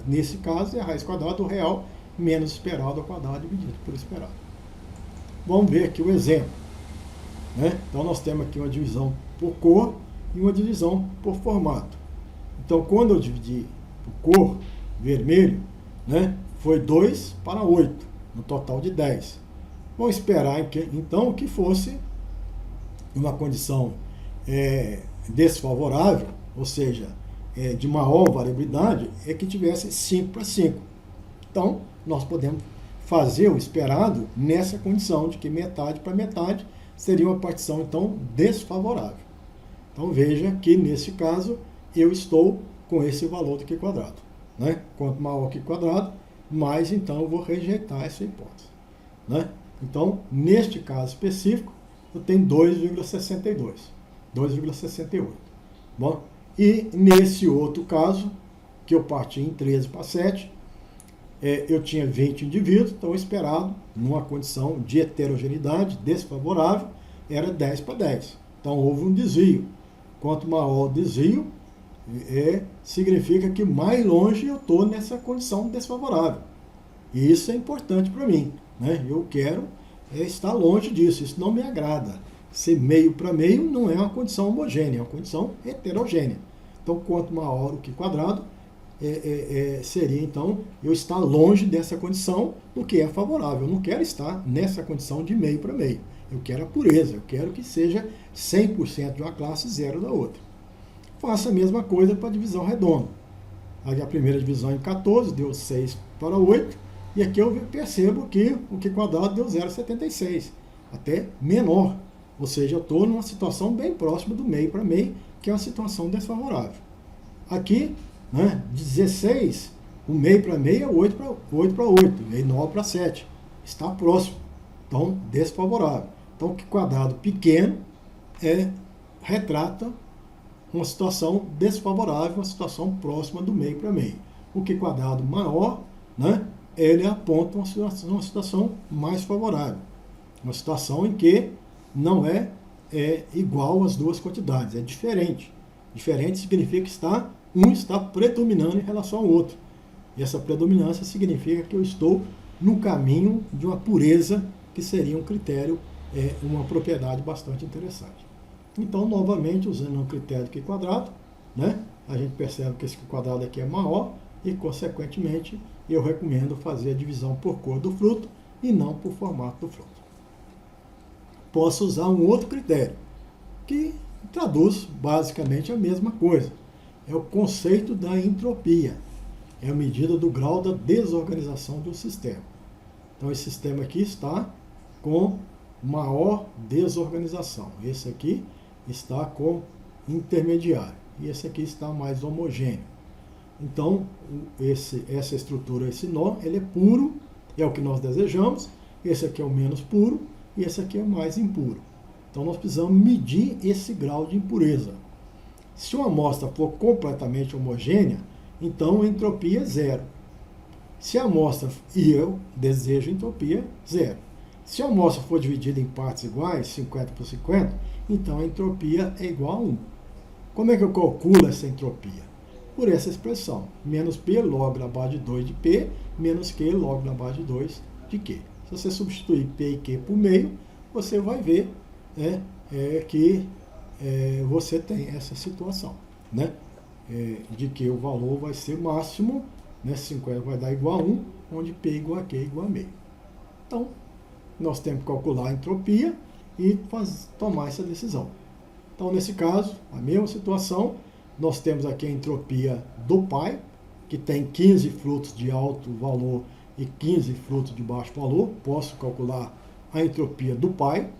Nesse caso, é a raiz quadrada do real menos esperado ao quadrado dividido por esperado. Vamos ver aqui o exemplo. Né? Então, nós temos aqui uma divisão por cor e uma divisão por formato. Então, quando eu dividi por cor, vermelho, né, foi 2 para 8, no total de 10. Vamos esperar, então, que fosse uma condição desfavorável, ou seja, de maior variabilidade, é que tivesse 5 para 5. Então, nós podemos fazer o esperado nessa condição de que metade para metade seria uma partição, então, desfavorável. Então, veja que, nesse caso, eu estou com esse valor do Q quadrado. Né? Quanto maior o Q quadrado, mais, então, eu vou rejeitar essa hipótese. Né? Então, neste caso específico, eu tenho 2,62, 2,68. Bom, e nesse outro caso, que eu parti em 13 para 7, eu tinha 20 indivíduos, então esperado, numa condição de heterogeneidade desfavorável, era 10 para 10. Então, houve um desvio. Quanto maior o desvio, significa que mais longe eu estou nessa condição desfavorável. E isso é importante para mim. Né? Eu quero estar longe disso, isso não me agrada. Ser meio para meio não é uma condição homogênea, é uma condição heterogênea. Então, quanto maior o Q quadrado, seria, então, eu estar longe dessa condição, o que é favorável. Eu não quero estar nessa condição de meio para meio. Eu quero a pureza, eu quero que seja 100% de uma classe, 0 da outra. Faça a mesma coisa para a divisão redonda. Aí a primeira divisão em 14 deu 6 para 8, e aqui eu percebo que o Q quadrado deu 0,76, até menor. Ou seja, eu estou numa situação bem próxima do meio para meio, que é uma situação desfavorável. Aqui, né, de 16, o meio para meio é 8 para 8, meio 9 para 7. Está próximo. Então, desfavorável. Então, que quadrado pequeno retrata uma situação desfavorável, uma situação próxima do meio para meio. O que quadrado maior, né, ele aponta uma situação mais favorável. Uma situação em que não é igual as duas quantidades, é diferente. Diferente significa que um está predominando em relação ao outro. E essa predominância significa que eu estou no caminho de uma pureza, que seria um critério, uma propriedade bastante interessante. Então, novamente, usando um critério de Q quadrado, né, a gente percebe que esse Q quadrado aqui é maior e, consequentemente, eu recomendo fazer a divisão por cor do fruto e não por formato do fruto. Posso usar um outro critério, que traduz basicamente a mesma coisa. É o conceito da entropia. É a medida do grau da desorganização do sistema. Então, esse sistema aqui está com maior desorganização. Esse aqui está com intermediário. E esse aqui está mais homogêneo. Então, essa estrutura, esse nó, ele é puro, é o que nós desejamos. Esse aqui é o menos puro e esse aqui é o mais impuro. Então, nós precisamos medir esse grau de impureza. Se uma amostra for completamente homogênea, então a entropia é zero. Se a amostra, e eu desejo entropia zero. Se a amostra for dividida em partes iguais, 50 por 50, então a entropia é igual a 1. Como é que eu calculo essa entropia? Por essa expressão, menos P log na base de 2 de P, menos Q log na base de 2 de Q. Se você substituir P e Q por meio, você vai ver que você tem essa situação, né? De que o valor vai ser máximo, né? 50 vai dar igual a 1, onde P igual a Q igual a meio. Então, nós temos que calcular a entropia e tomar essa decisão. Então, nesse caso, a mesma situação, nós temos aqui a entropia do pai, que tem 15 frutos de alto valor e 15 frutos de baixo valor. Posso calcular a entropia do pai,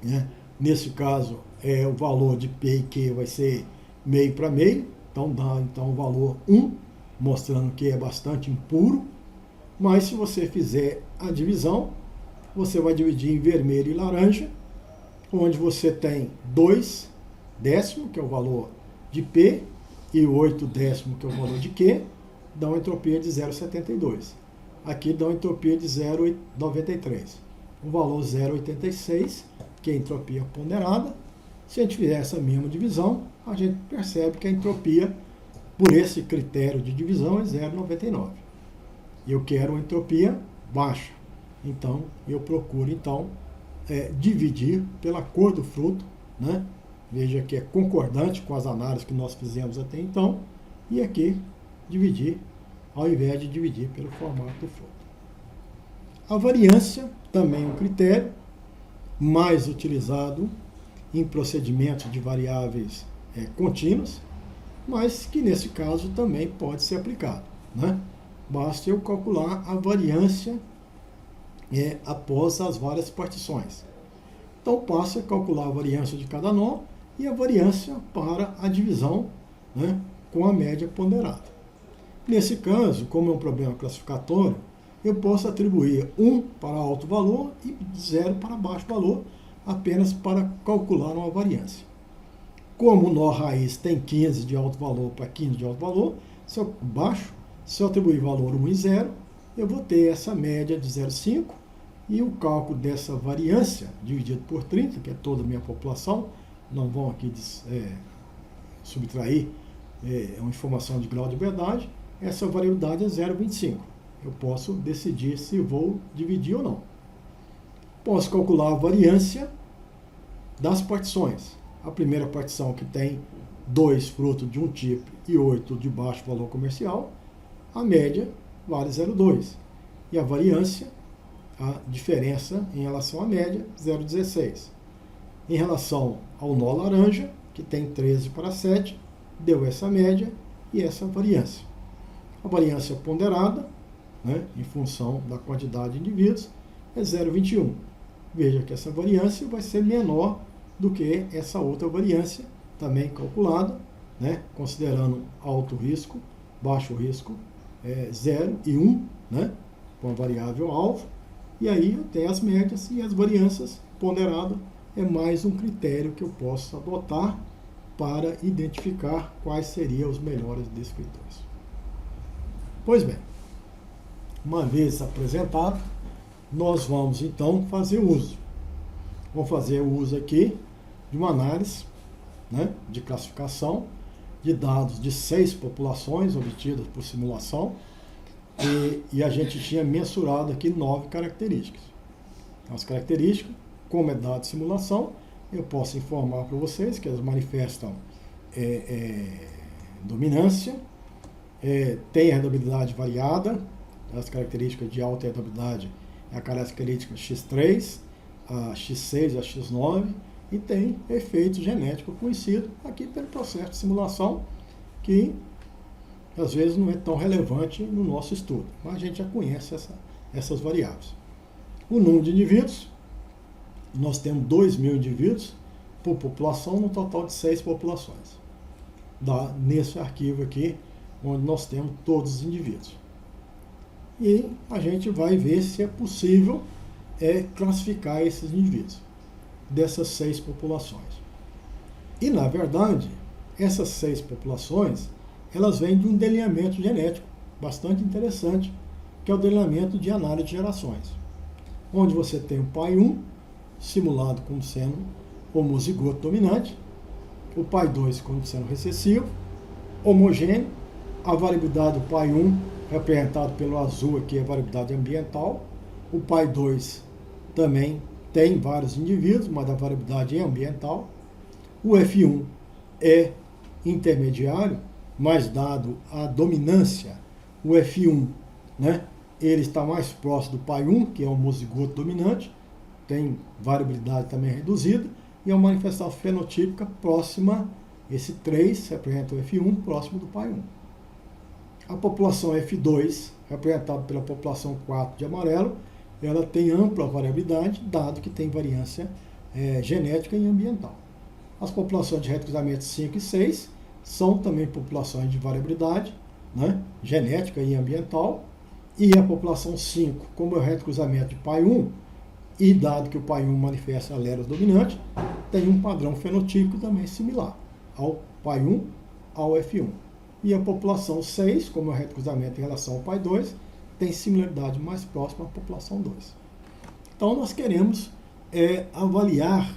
né? Nesse caso, o valor de P e Q vai ser meio para meio, então dá o valor 1, mostrando que é bastante impuro. Mas se você fizer a divisão, você vai dividir em vermelho e laranja, onde você tem 2 décimos, que é o valor de P, e 8 décimos, que é o valor de Q, dá uma entropia de 0,72. Aqui dá uma entropia de 0,93. O valor 0,86, que é a entropia ponderada. Se a gente fizer essa mesma divisão, a gente percebe que a entropia, por esse critério de divisão, é 0,99. Eu quero uma entropia baixa. Então, eu procuro, dividir pela cor do fruto, né? Veja que é concordante com as análises que nós fizemos até então. E aqui, dividir, ao invés de dividir pelo formato do fruto. A variância também é um critério mais utilizado em procedimentos de variáveis contínuas, mas que nesse caso também pode ser aplicado, né? Basta eu calcular a variância após as várias partições. Então, passo a calcular a variância de cada nó e a variância para a divisão, né, com a média ponderada. Nesse caso, como é um problema classificatório, eu posso atribuir 1 para alto valor e 0 para baixo valor, apenas para calcular uma variância. Como o nó raiz tem 15 de alto valor para 15 de alto valor, se eu atribuir valor 1 e 0, eu vou ter essa média de 0,5 e o cálculo dessa variância dividido por 30, que é toda a minha população, não vão aqui subtrair uma informação de grau de verdade, essa variabilidade é 0,25. Eu posso decidir se vou dividir ou não. Posso calcular a variância das partições. A primeira partição, que tem 2 frutos de um tipo e 8 de baixo valor comercial, a média vale 0,2. E a variância, a diferença em relação à média, 0,16. Em relação ao nó laranja, que tem 13 para 7, deu essa média e essa variância. A variância ponderada, né, em função da quantidade de indivíduos, é 0,21. Veja que essa variância vai ser menor do que essa outra variância, também calculada, né? Considerando alto risco, baixo risco, 0 e 1, né? Com a variável alvo. E aí eu tenho as médias e as variâncias ponderadas. É mais um critério que eu posso adotar para identificar quais seriam os melhores descritores. Pois bem, uma vez apresentado, nós vamos então fazer uso. Vamos fazer o uso aqui de uma análise, né, de classificação de dados de 6 populações obtidas por simulação e a gente tinha mensurado aqui 9 características. As características, como é dado de simulação, eu posso informar para vocês que elas manifestam dominância, tem redondabilidade variada, as características de alta redondabilidade é a característica X3, a X6 e a X9, e tem efeito genético conhecido aqui pelo processo de simulação, que às vezes não é tão relevante no nosso estudo, mas a gente já conhece essas variáveis. O número de indivíduos, nós temos 2.000 indivíduos por população, no total de 6 populações. Nesse arquivo aqui, onde nós temos todos os indivíduos. E a gente vai ver se é possível classificar esses indivíduos dessas 6 populações. E, na verdade, essas 6 populações, elas vêm de um delineamento genético bastante interessante, que é o delineamento de análise de gerações, onde você tem o pai 1, simulado como sendo homozigoto dominante, o pai 2 como sendo recessivo, homogêneo, a variabilidade do pai 1, representado pelo azul aqui, é a variabilidade ambiental, o pai 2 também tem vários indivíduos, mas a variabilidade é ambiental, o F1 é intermediário, mas dado a dominância, o F1, né, ele está mais próximo do pai 1, que é o homozigoto dominante, tem variabilidade também reduzida, e é uma manifestação fenotípica próxima, esse 3 representa o F1, próximo do pai 1. A população F2, representada pela população 4 de amarelo, ela tem ampla variabilidade, dado que tem variância genética e ambiental. As populações de retrocruzamento 5 e 6 são também populações de variabilidade, né, genética e ambiental, e a população 5, como é o retrocruzamento de pai 1, e dado que o pai 1 manifesta alelos dominante, tem um padrão fenotípico também similar ao pai 1, ao F1. E a população 6, como é o retrocruzamento em relação ao pai 2, tem similaridade mais próxima à população 2. Então nós queremos avaliar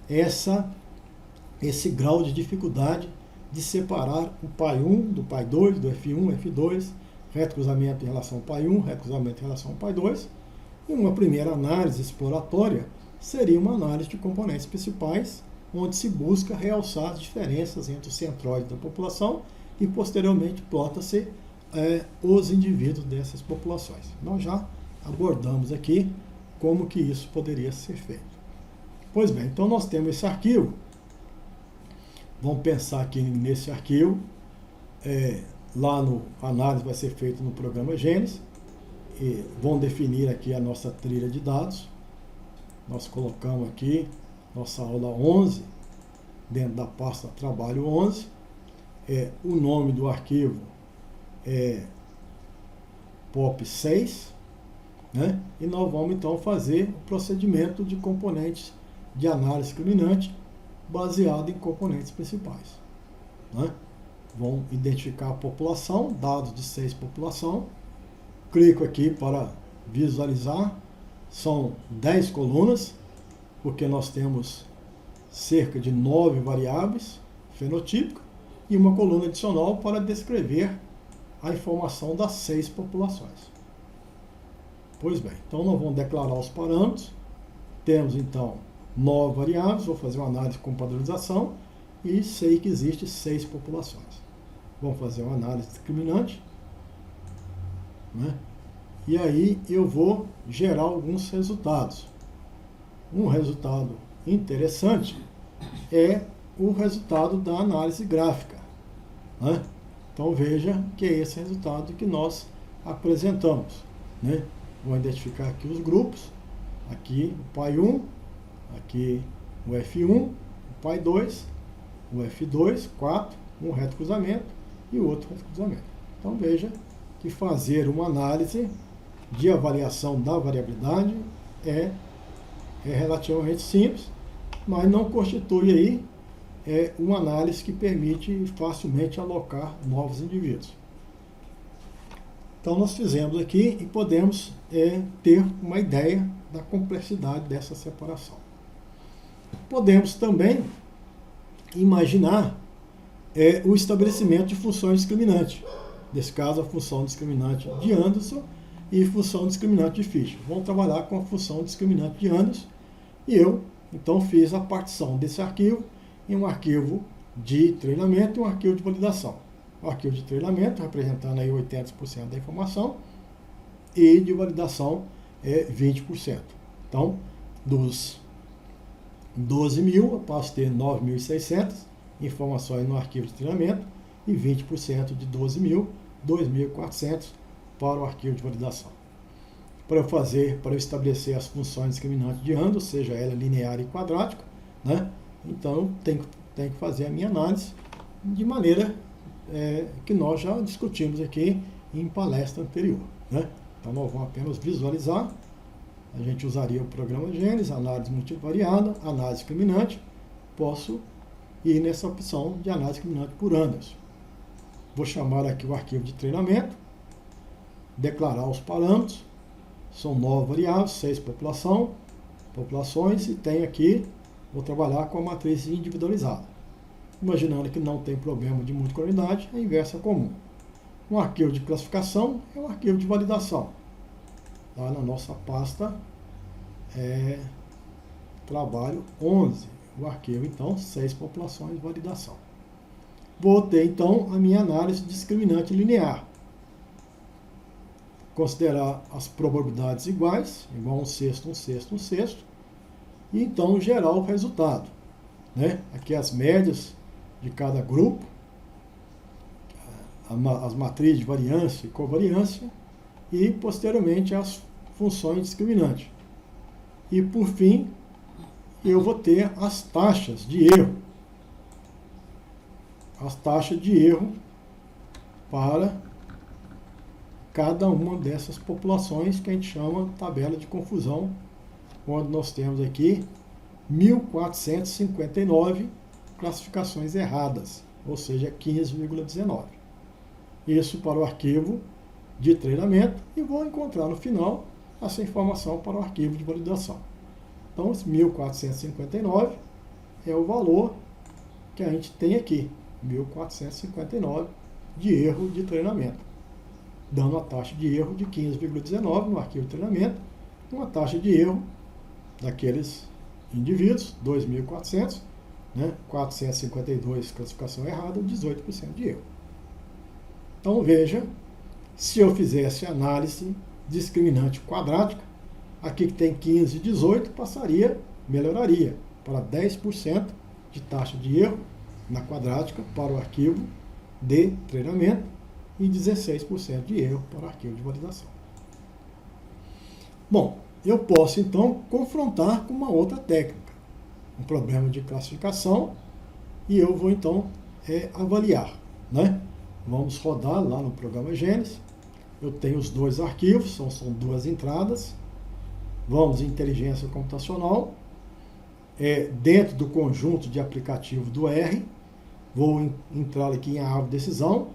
esse grau de dificuldade de separar o pai 1 do pai 2, do F1, F2, retrocruzamento em relação ao pai 1, retrocruzamento em relação ao pai 2. E uma primeira análise exploratória seria uma análise de componentes principais, onde se busca realçar as diferenças entre os centróides da população e, posteriormente, plota-se os indivíduos dessas populações. Nós já abordamos aqui como que isso poderia ser feito. Pois bem, então nós temos esse arquivo. Vamos pensar aqui nesse arquivo. Lá no análise vai ser feita no programa Gênesis. E vão definir aqui a nossa trilha de dados. Nós colocamos aqui nossa aula 11 dentro da pasta trabalho 11. O nome do arquivo é POP6, né? E nós vamos então fazer o procedimento de componentes de análise discriminante baseado em componentes principais, né? Vão identificar a população, dados de 6 população. Clico aqui para visualizar, são 10 colunas, porque nós temos cerca de 9 variáveis fenotípicas e uma coluna adicional para descrever a informação das 6 populações. Pois bem, então nós vamos declarar os parâmetros, temos então 9 variáveis, vou fazer uma análise com padronização e sei que existe 6 populações. Vamos fazer uma análise discriminante, né? E aí eu vou gerar alguns resultados. Um resultado interessante é o resultado da análise gráfica, né? Então veja que é esse resultado que nós apresentamos, né? Vou identificar aqui os grupos, aqui o pai 1, aqui o F1, o pai 2, o F2, 4, um reto cruzamento e outro reto cruzamento. Então veja que fazer uma análise de avaliação da variabilidade é relativamente simples, mas não constitui aí uma análise que permite facilmente alocar novos indivíduos. Então nós fizemos aqui e podemos ter uma ideia da complexidade dessa separação. Podemos também imaginar o estabelecimento de funções discriminantes. Nesse caso, a função discriminante de Anderson e função discriminante de Fischer. Vamos trabalhar com a função discriminante de Anderson e eu, então, fiz a partição desse arquivo em um arquivo de treinamento e um arquivo de validação. O arquivo de treinamento representando aí 80% da informação e de validação 20%. Então, dos 12.000, eu passo a ter 9.600 informações no arquivo de treinamento e 20% de 12.000, 2.400 para o arquivo de validação. Para eu estabelecer as funções discriminantes de Anderson, seja ela linear e quadrática, né? Então tenho que fazer a minha análise de maneira que nós já discutimos aqui em palestra anterior, né? Então nós vamos apenas visualizar. A gente usaria o programa Gênesis, análise multivariada, análise discriminante. Posso ir nessa opção de análise discriminante por Anderson. Vou chamar aqui o arquivo de treinamento, declarar os parâmetros. São 9 variáveis, 6 populações, e tem aqui, vou trabalhar com a matriz individualizada. Imaginando que não tem problema de multicoloralidade, a inversa é comum. Um arquivo de classificação é um arquivo de validação. Lá na nossa pasta trabalho 11, o arquivo então 6 populações de validação. Vou ter então a minha análise discriminante linear. Considerar as probabilidades iguais, igual 1/6, 1/6, 1/6, e então gerar o resultado, né? Aqui as médias de cada grupo, as matrizes de variância e covariância, e posteriormente as funções discriminantes. E por fim, eu vou ter as taxas de erro. As taxas de erro para cada uma dessas populações que a gente chama tabela de confusão, onde nós temos aqui 1.459 classificações erradas, ou seja, 15,19. Isso para o arquivo de treinamento, e vou encontrar no final essa informação para o arquivo de validação. Então, esse 1.459 é o valor que a gente tem aqui, 1.459 de erro de treinamento, dando a taxa de erro de 15,19 no arquivo de treinamento, uma taxa de erro daqueles indivíduos, 2.400, né, 452 classificação errada, 18% de erro. Então veja, se eu fizesse análise discriminante quadrática, aqui que tem 15 e 18, melhoraria para 10% de taxa de erro na quadrática para o arquivo de treinamento e 16% de erro para o arquivo de validação. Bom, eu posso então confrontar com uma outra técnica, um problema de classificação, e eu vou então avaliar, né? Vamos rodar lá no programa Gênesis. Eu tenho os dois arquivos, são duas entradas. Vamos em inteligência computacional, dentro do conjunto de aplicativo do R, vou entrar aqui em árvore de decisão.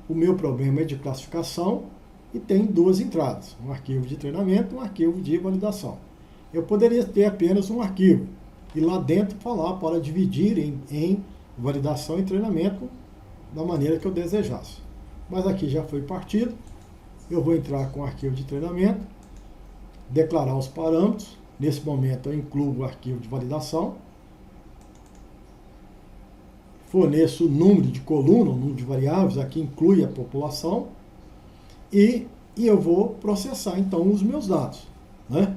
O meu problema é de classificação e tem duas entradas, um arquivo de treinamento e um arquivo de validação. Eu poderia ter apenas um arquivo e lá dentro falar para dividir em validação e treinamento da maneira que eu desejasse. Mas aqui já foi partido. Eu vou entrar com o arquivo de treinamento, declarar os parâmetros. Nesse momento eu incluo o arquivo de validação. Forneço o número de coluna, o número de variáveis, aqui inclui a população, e eu vou processar então os meus dados, né?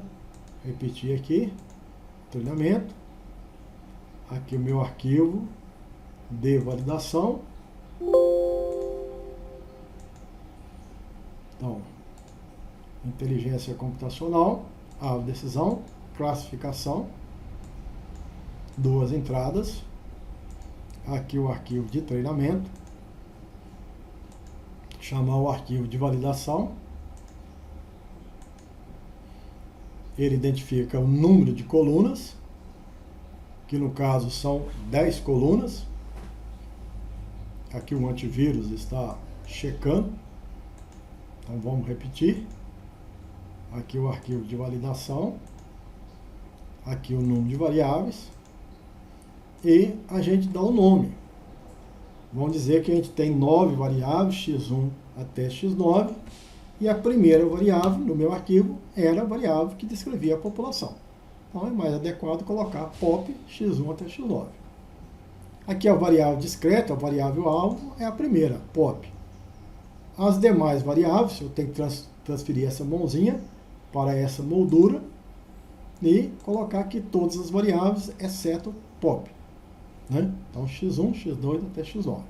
Repetir aqui, treinamento, aqui o meu arquivo de validação. Então, inteligência computacional, árvore de decisão, classificação, duas entradas. aqui o arquivo de treinamento, chamar o arquivo de validação. Ele identifica o número de colunas, que no caso são 10 colunas. Aqui o antivírus está checando. Então vamos repetir. Aqui o arquivo de validação. Aqui o número de variáveis. E a gente dá o nome. Vamos dizer que a gente tem 9 variáveis, x1 até x9. E a primeira variável no meu arquivo era a variável que descrevia a população. Então é mais adequado colocar pop x1 até x9. Aqui a variável discreta, a variável alvo, é a primeira, pop. As demais variáveis, eu tenho que transferir essa mãozinha para essa moldura e colocar aqui todas as variáveis, exceto pop. Né? Então x1, x2 até x9.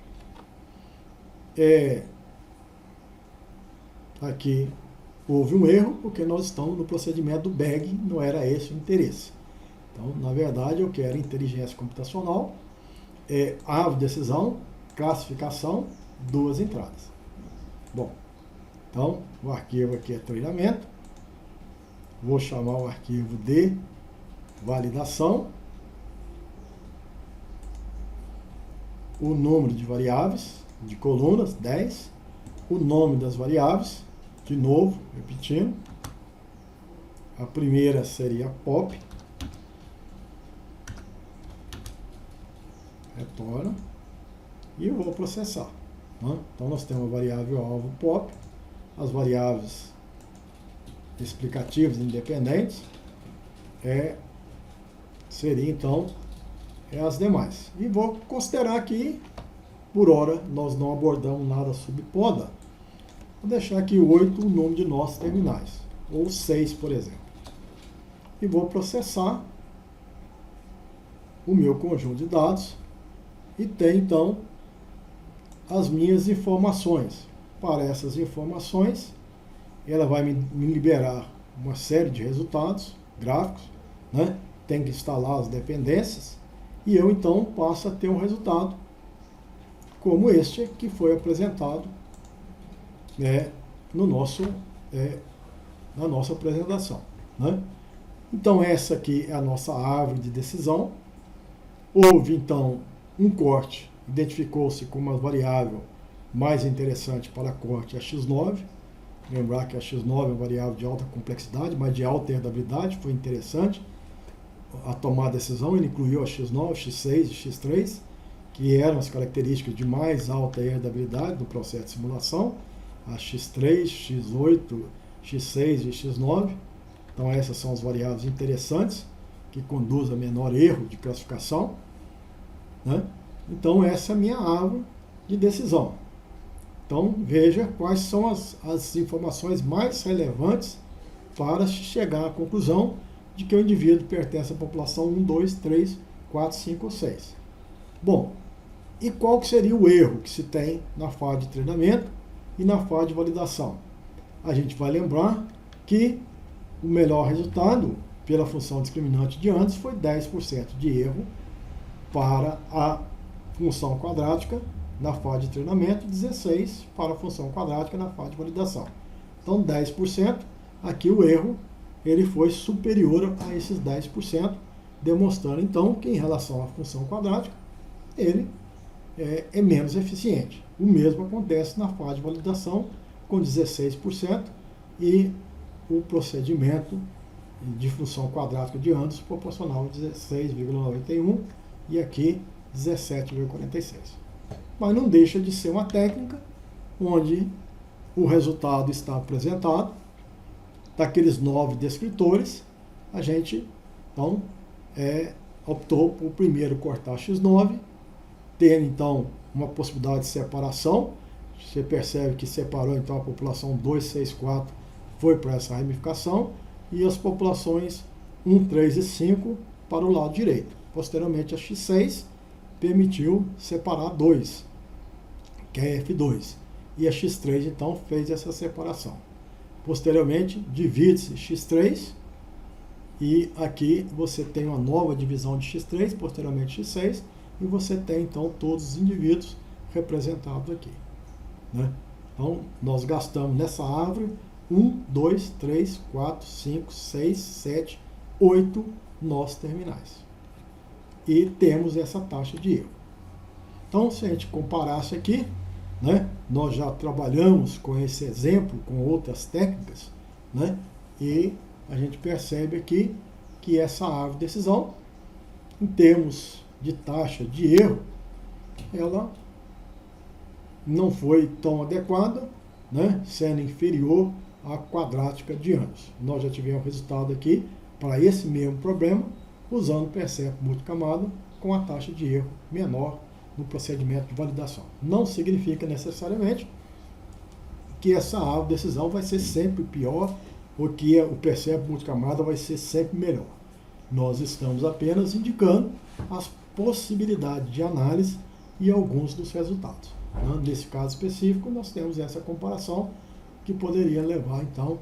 Aqui houve um erro, porque nós estamos no procedimento do bag, não era esse o interesse. Então, na verdade, eu quero inteligência computacional, árvore de decisão, classificação, 2 entradas. Bom, então, o arquivo aqui é treinamento. Vou chamar o arquivo de validação. O número de variáveis, de colunas, 10. O nome das variáveis, de novo, repetindo. A primeira seria pop. Retorna. E eu vou processar. Né? Então nós temos a variável alvo pop, as variáveis explicativas independentes, seria então as demais. E vou considerar que, por hora, nós não abordamos nada sobre poda. Vou deixar aqui 8 o número de nossos terminais, ou 6, por exemplo. E vou processar o meu conjunto de dados e tem, então, as minhas informações. Para essas informações, ela vai me liberar uma série de resultados gráficos, né? Tem que instalar as dependências, e eu, então, passo a ter um resultado como este que foi apresentado na nossa apresentação. Né? Então, essa aqui é a nossa árvore de decisão. Houve, então, um corte, identificou-se como a variável mais interessante para corte a x9. Lembrar que a x9 é uma variável de alta complexidade, mas de alta herdabilidade, foi interessante. A tomar a decisão, ele incluiu a x9, x6 e x3, que eram as características de mais alta herdabilidade do processo de simulação, a x3, x8, x6 e x9. Então essas são as variáveis interessantes, que conduzem a menor erro de classificação. Né? Então essa é a minha árvore de decisão. Então veja quais são as informações mais relevantes para chegar à conclusão de que o indivíduo pertence à população 1, 2, 3, 4, 5 ou 6. Bom, e qual que seria o erro que se tem na fase de treinamento e na fase de validação? A gente vai lembrar que o melhor resultado pela função discriminante de antes foi 10% de erro para a função quadrática na fase de treinamento, 16% para a função quadrática na fase de validação. Então 10%, aqui o erro ele foi superior a esses 10%, demonstrando então que em relação à função quadrática ele é menos eficiente. O mesmo acontece na fase de validação com 16% e o procedimento de função quadrática de Anderson proporcional a 16,91 e aqui 17,46. Mas não deixa de ser uma técnica onde o resultado está apresentado. Daqueles 9 descritores, a gente então optou por primeiro cortar x9, ter então uma possibilidade de separação. Você percebe que separou então a população 2, 6, 4 foi para essa ramificação e as populações 1, 3 e 5 para o lado direito. Posteriormente a x6 permitiu separar 2, que é F2, e a x3 então fez essa separação. Posteriormente, divide-se x3 e aqui você tem uma nova divisão de x3, posteriormente x6, e você tem então todos os indivíduos representados aqui, né? Então nós gastamos nessa árvore 1, 2, 3, 4, 5, 6, 7, 8 nós terminais. E temos essa taxa de erro. Então, se a gente comparasse aqui, né, nós já trabalhamos com esse exemplo, com outras técnicas, né, e a gente percebe aqui que essa árvore de decisão, em termos de taxa de erro, ela não foi tão adequada, né, sendo inferior à quadrática de anos. Nós já tivemos resultado aqui para esse mesmo problema, usando o percepto multicamada com a taxa de erro menor no procedimento de validação. Não significa necessariamente que essa árvore de decisão vai ser sempre pior ou que o percepto multicamada vai ser sempre melhor. Nós estamos apenas indicando as possibilidades de análise e alguns dos resultados. Nesse caso específico, nós temos essa comparação que poderia levar, então,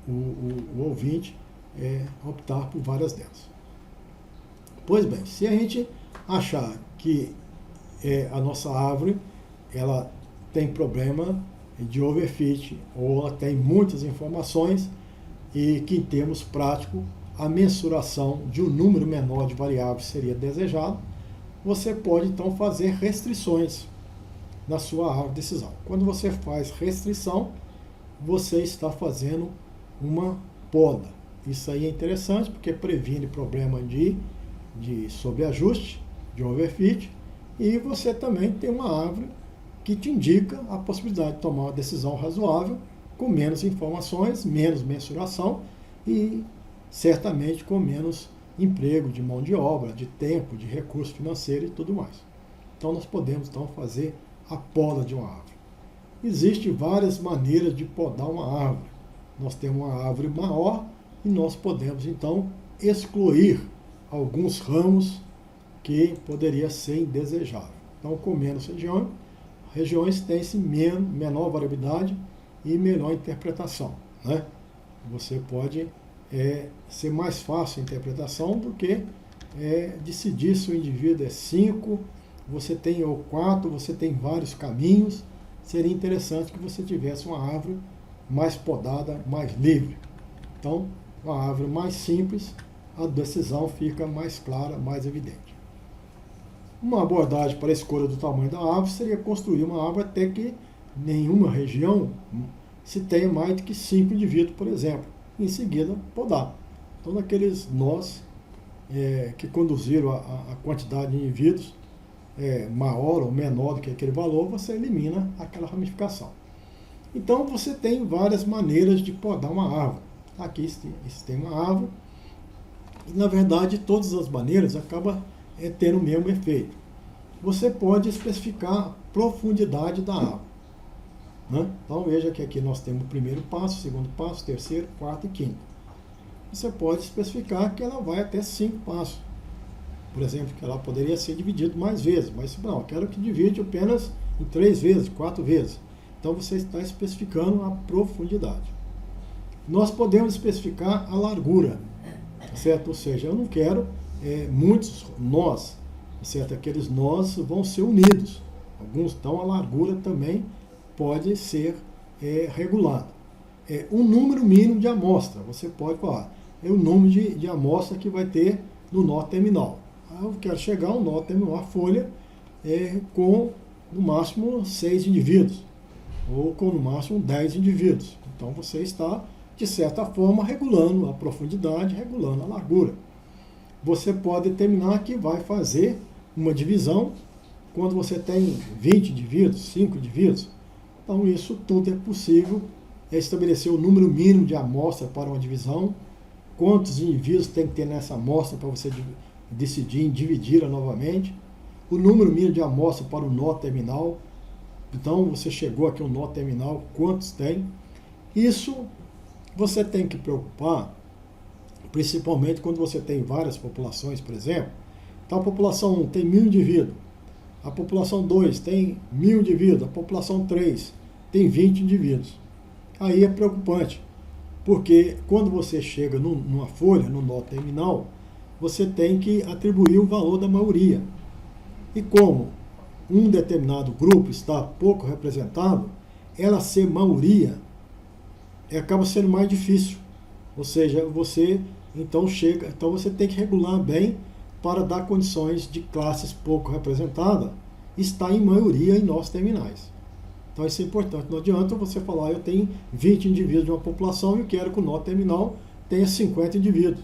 o ouvinte optar por várias delas. Pois bem, se a gente achar que a nossa árvore ela tem problema de overfit ou ela tem muitas informações e que em termos práticos a mensuração de um número menor de variáveis seria desejado, você pode então fazer restrições na sua árvore de decisão. Quando você faz restrição, você está fazendo uma poda. Isso aí é interessante porque previne problema de sobreajuste, de overfit, e você também tem uma árvore que te indica a possibilidade de tomar uma decisão razoável, com menos informações, menos mensuração e certamente com menos emprego de mão de obra, de tempo, de recurso financeiro e tudo mais. Então nós podemos então fazer a poda de uma árvore. Existem várias maneiras de podar uma árvore. Nós temos uma árvore maior e nós podemos então excluir alguns ramos que poderia ser indesejável. Então, com menos regiões tem-se menor variabilidade e melhor interpretação, né? Você pode ser mais fácil a interpretação do que decidir se o indivíduo é 5, você tem ou 4, você tem vários caminhos. Seria interessante que você tivesse uma árvore mais podada, mais livre. Então, uma árvore mais simples, a decisão fica mais clara, mais evidente. Uma abordagem para a escolha do tamanho da árvore seria construir uma árvore até que nenhuma região se tenha mais do que 5 indivíduos, por exemplo. Em seguida, podar. Então, naqueles nós que conduziram a quantidade de indivíduos maior ou menor do que aquele valor, você elimina aquela ramificação. Então, você tem várias maneiras de podar uma árvore. Aqui você tem uma árvore, e na verdade todas as maneiras acabam tendo o mesmo efeito. Você pode especificar a profundidade da árvore, né? Então veja que aqui nós temos o primeiro passo, o segundo passo, o terceiro, quarto e quinto. Você pode especificar que ela vai até 5 passos. Por exemplo, que ela poderia ser dividida mais vezes, mas não, eu quero que divide apenas em 3 vezes, 4 vezes. Então você está especificando a profundidade. Nós podemos especificar a largura, certo? Ou seja, eu não quero muitos nós, certo? Aqueles nós vão ser unidos. Alguns, então, a largura também pode ser regulada. Um número mínimo de amostra, você pode falar, é o número de amostra que vai ter no nó terminal. Eu quero chegar ao nó terminal, a folha, com no máximo 6 indivíduos, ou com no máximo 10 indivíduos. Então você está, de certa forma, regulando a profundidade, regulando a largura. Você pode determinar que vai fazer uma divisão quando você tem 20 indivíduos, 5 indivíduos. Então isso tudo é possível. Estabelecer o número mínimo de amostra para uma divisão, quantos indivíduos tem que ter nessa amostra para você decidir em dividi-la novamente, o número mínimo de amostra para o nó terminal. Então você chegou aqui ao nó terminal, quantos tem? Isso você tem que preocupar, principalmente quando você tem várias populações, por exemplo. Então a população 1 tem 1000 indivíduos, a população 2 tem 1000 indivíduos, a população 3 tem 20 indivíduos. Aí é preocupante, porque quando você chega numa folha, no nó terminal, você tem que atribuir o valor da maioria. E como um determinado grupo está pouco representado, ela ser maioria acaba sendo mais difícil. Ou seja, você então você tem que regular bem para dar condições de classes pouco representadas estar em maioria em nossos terminais. Então isso é importante. Não adianta você falar, eu tenho 20 indivíduos de uma população e eu quero que o nó terminal tenha 50 indivíduos.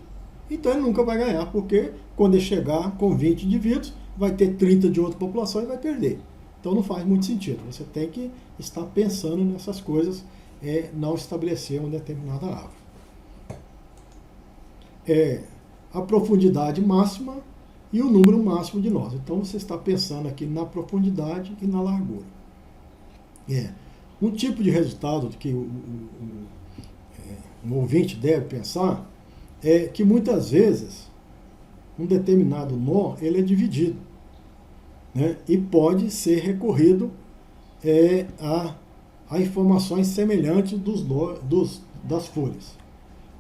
Então ele nunca vai ganhar, porque quando ele chegar com 20 indivíduos, vai ter 30 de outra população e vai perder. Então não faz muito sentido. Você tem que estar pensando nessas coisas, não estabelecer uma determinada árvore. A profundidade máxima e o número máximo de nós. Então você está pensando aqui na profundidade e na largura. Um tipo de resultado que o ouvinte deve pensar é que muitas vezes um determinado nó ele é dividido, né, e pode ser recorrido a informações semelhantes das folhas.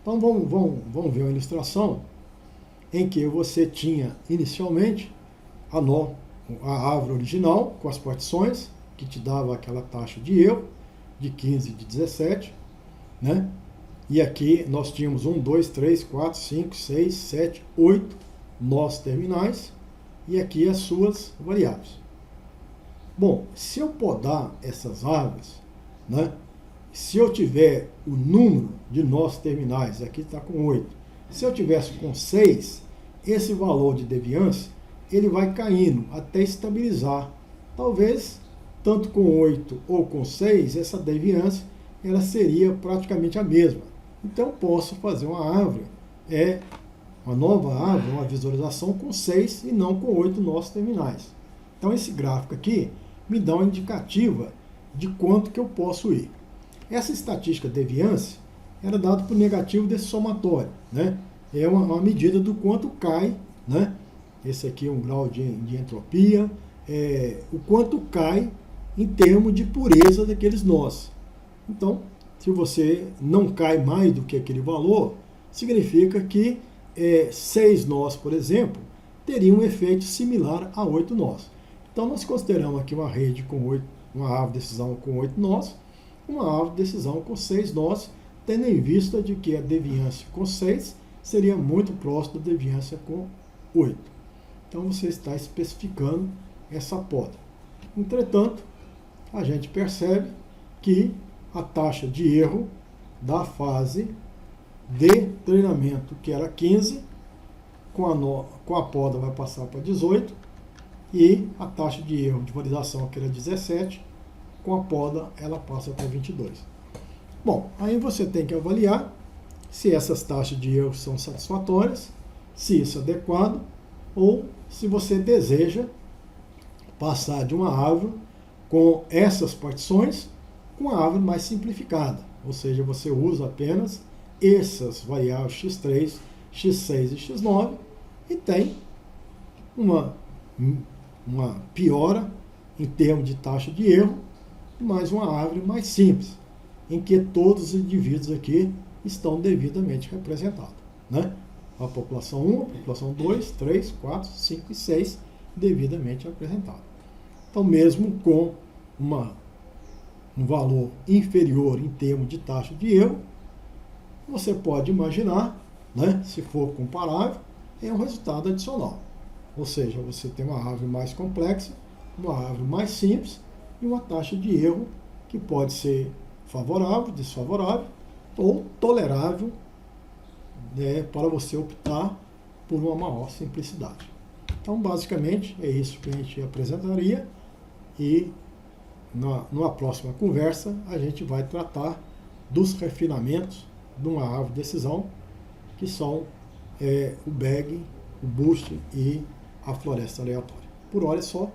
Então vamos ver uma ilustração em que você tinha inicialmente a árvore original com as partições, que te dava aquela taxa de erro de 15 e de 17, né? E aqui nós tínhamos 1, 2, 3, 4, 5, 6, 7, 8 nós terminais, e aqui as suas variáveis. Bom, se eu podar essas árvores, né? Se eu tiver o número de nós terminais, aqui está com 8, se eu tivesse com 6, esse valor de deviância ele vai caindo até estabilizar. Talvez, tanto com 8 ou com 6, essa deviância ela seria praticamente a mesma. Então, posso fazer uma árvore, uma nova árvore, uma visualização com 6 e não com 8 nós terminais. Então, esse gráfico aqui me dá uma indicativa de quanto que eu posso ir. Essa estatística de deviância era dada por negativo desse somatório, né? É uma medida do quanto cai, né? Esse aqui é um grau de entropia, o quanto cai em termos de pureza daqueles nós. Então, se você não cai mais do que aquele valor, significa que 6 nós, por exemplo, teria um efeito similar a 8 nós. Então, nós consideramos aqui uma rede com uma árvore de decisão com 8 nós, uma árvore de decisão com 6 nós, tendo em vista de que a deviância com 6 seria muito próximo da deviância com 8. Então, você está especificando essa poda. Entretanto, a gente percebe que a taxa de erro da fase de treinamento, que era 15, com a poda vai passar para 18, e a taxa de erro de validação, que era 17, com a poda ela passa para 22. Bom, aí você tem que avaliar se essas taxas de erro são satisfatórias, se isso é adequado, ou se você deseja passar de uma árvore com essas partições com uma árvore mais simplificada, ou seja, você usa apenas essas variáveis x3, x6 e x9 e tem uma piora em termos de taxa de erro, mas uma árvore mais simples, em que todos os indivíduos aqui estão devidamente representados, né? A população 1, a população 2, 3, 4, 5 e 6 devidamente representados. Então, mesmo com um valor inferior em termos de taxa de erro, você pode imaginar, né, se for comparável, um resultado adicional. Ou seja, você tem uma árvore mais complexa, uma árvore mais simples e uma taxa de erro que pode ser favorável, desfavorável ou tolerável, para você optar por uma maior simplicidade. Então, basicamente, é isso que a gente apresentaria e numa próxima conversa a gente vai tratar dos refinamentos de uma árvore de decisão, que são o bag, o boost e a floresta aleatória. Por hora é só.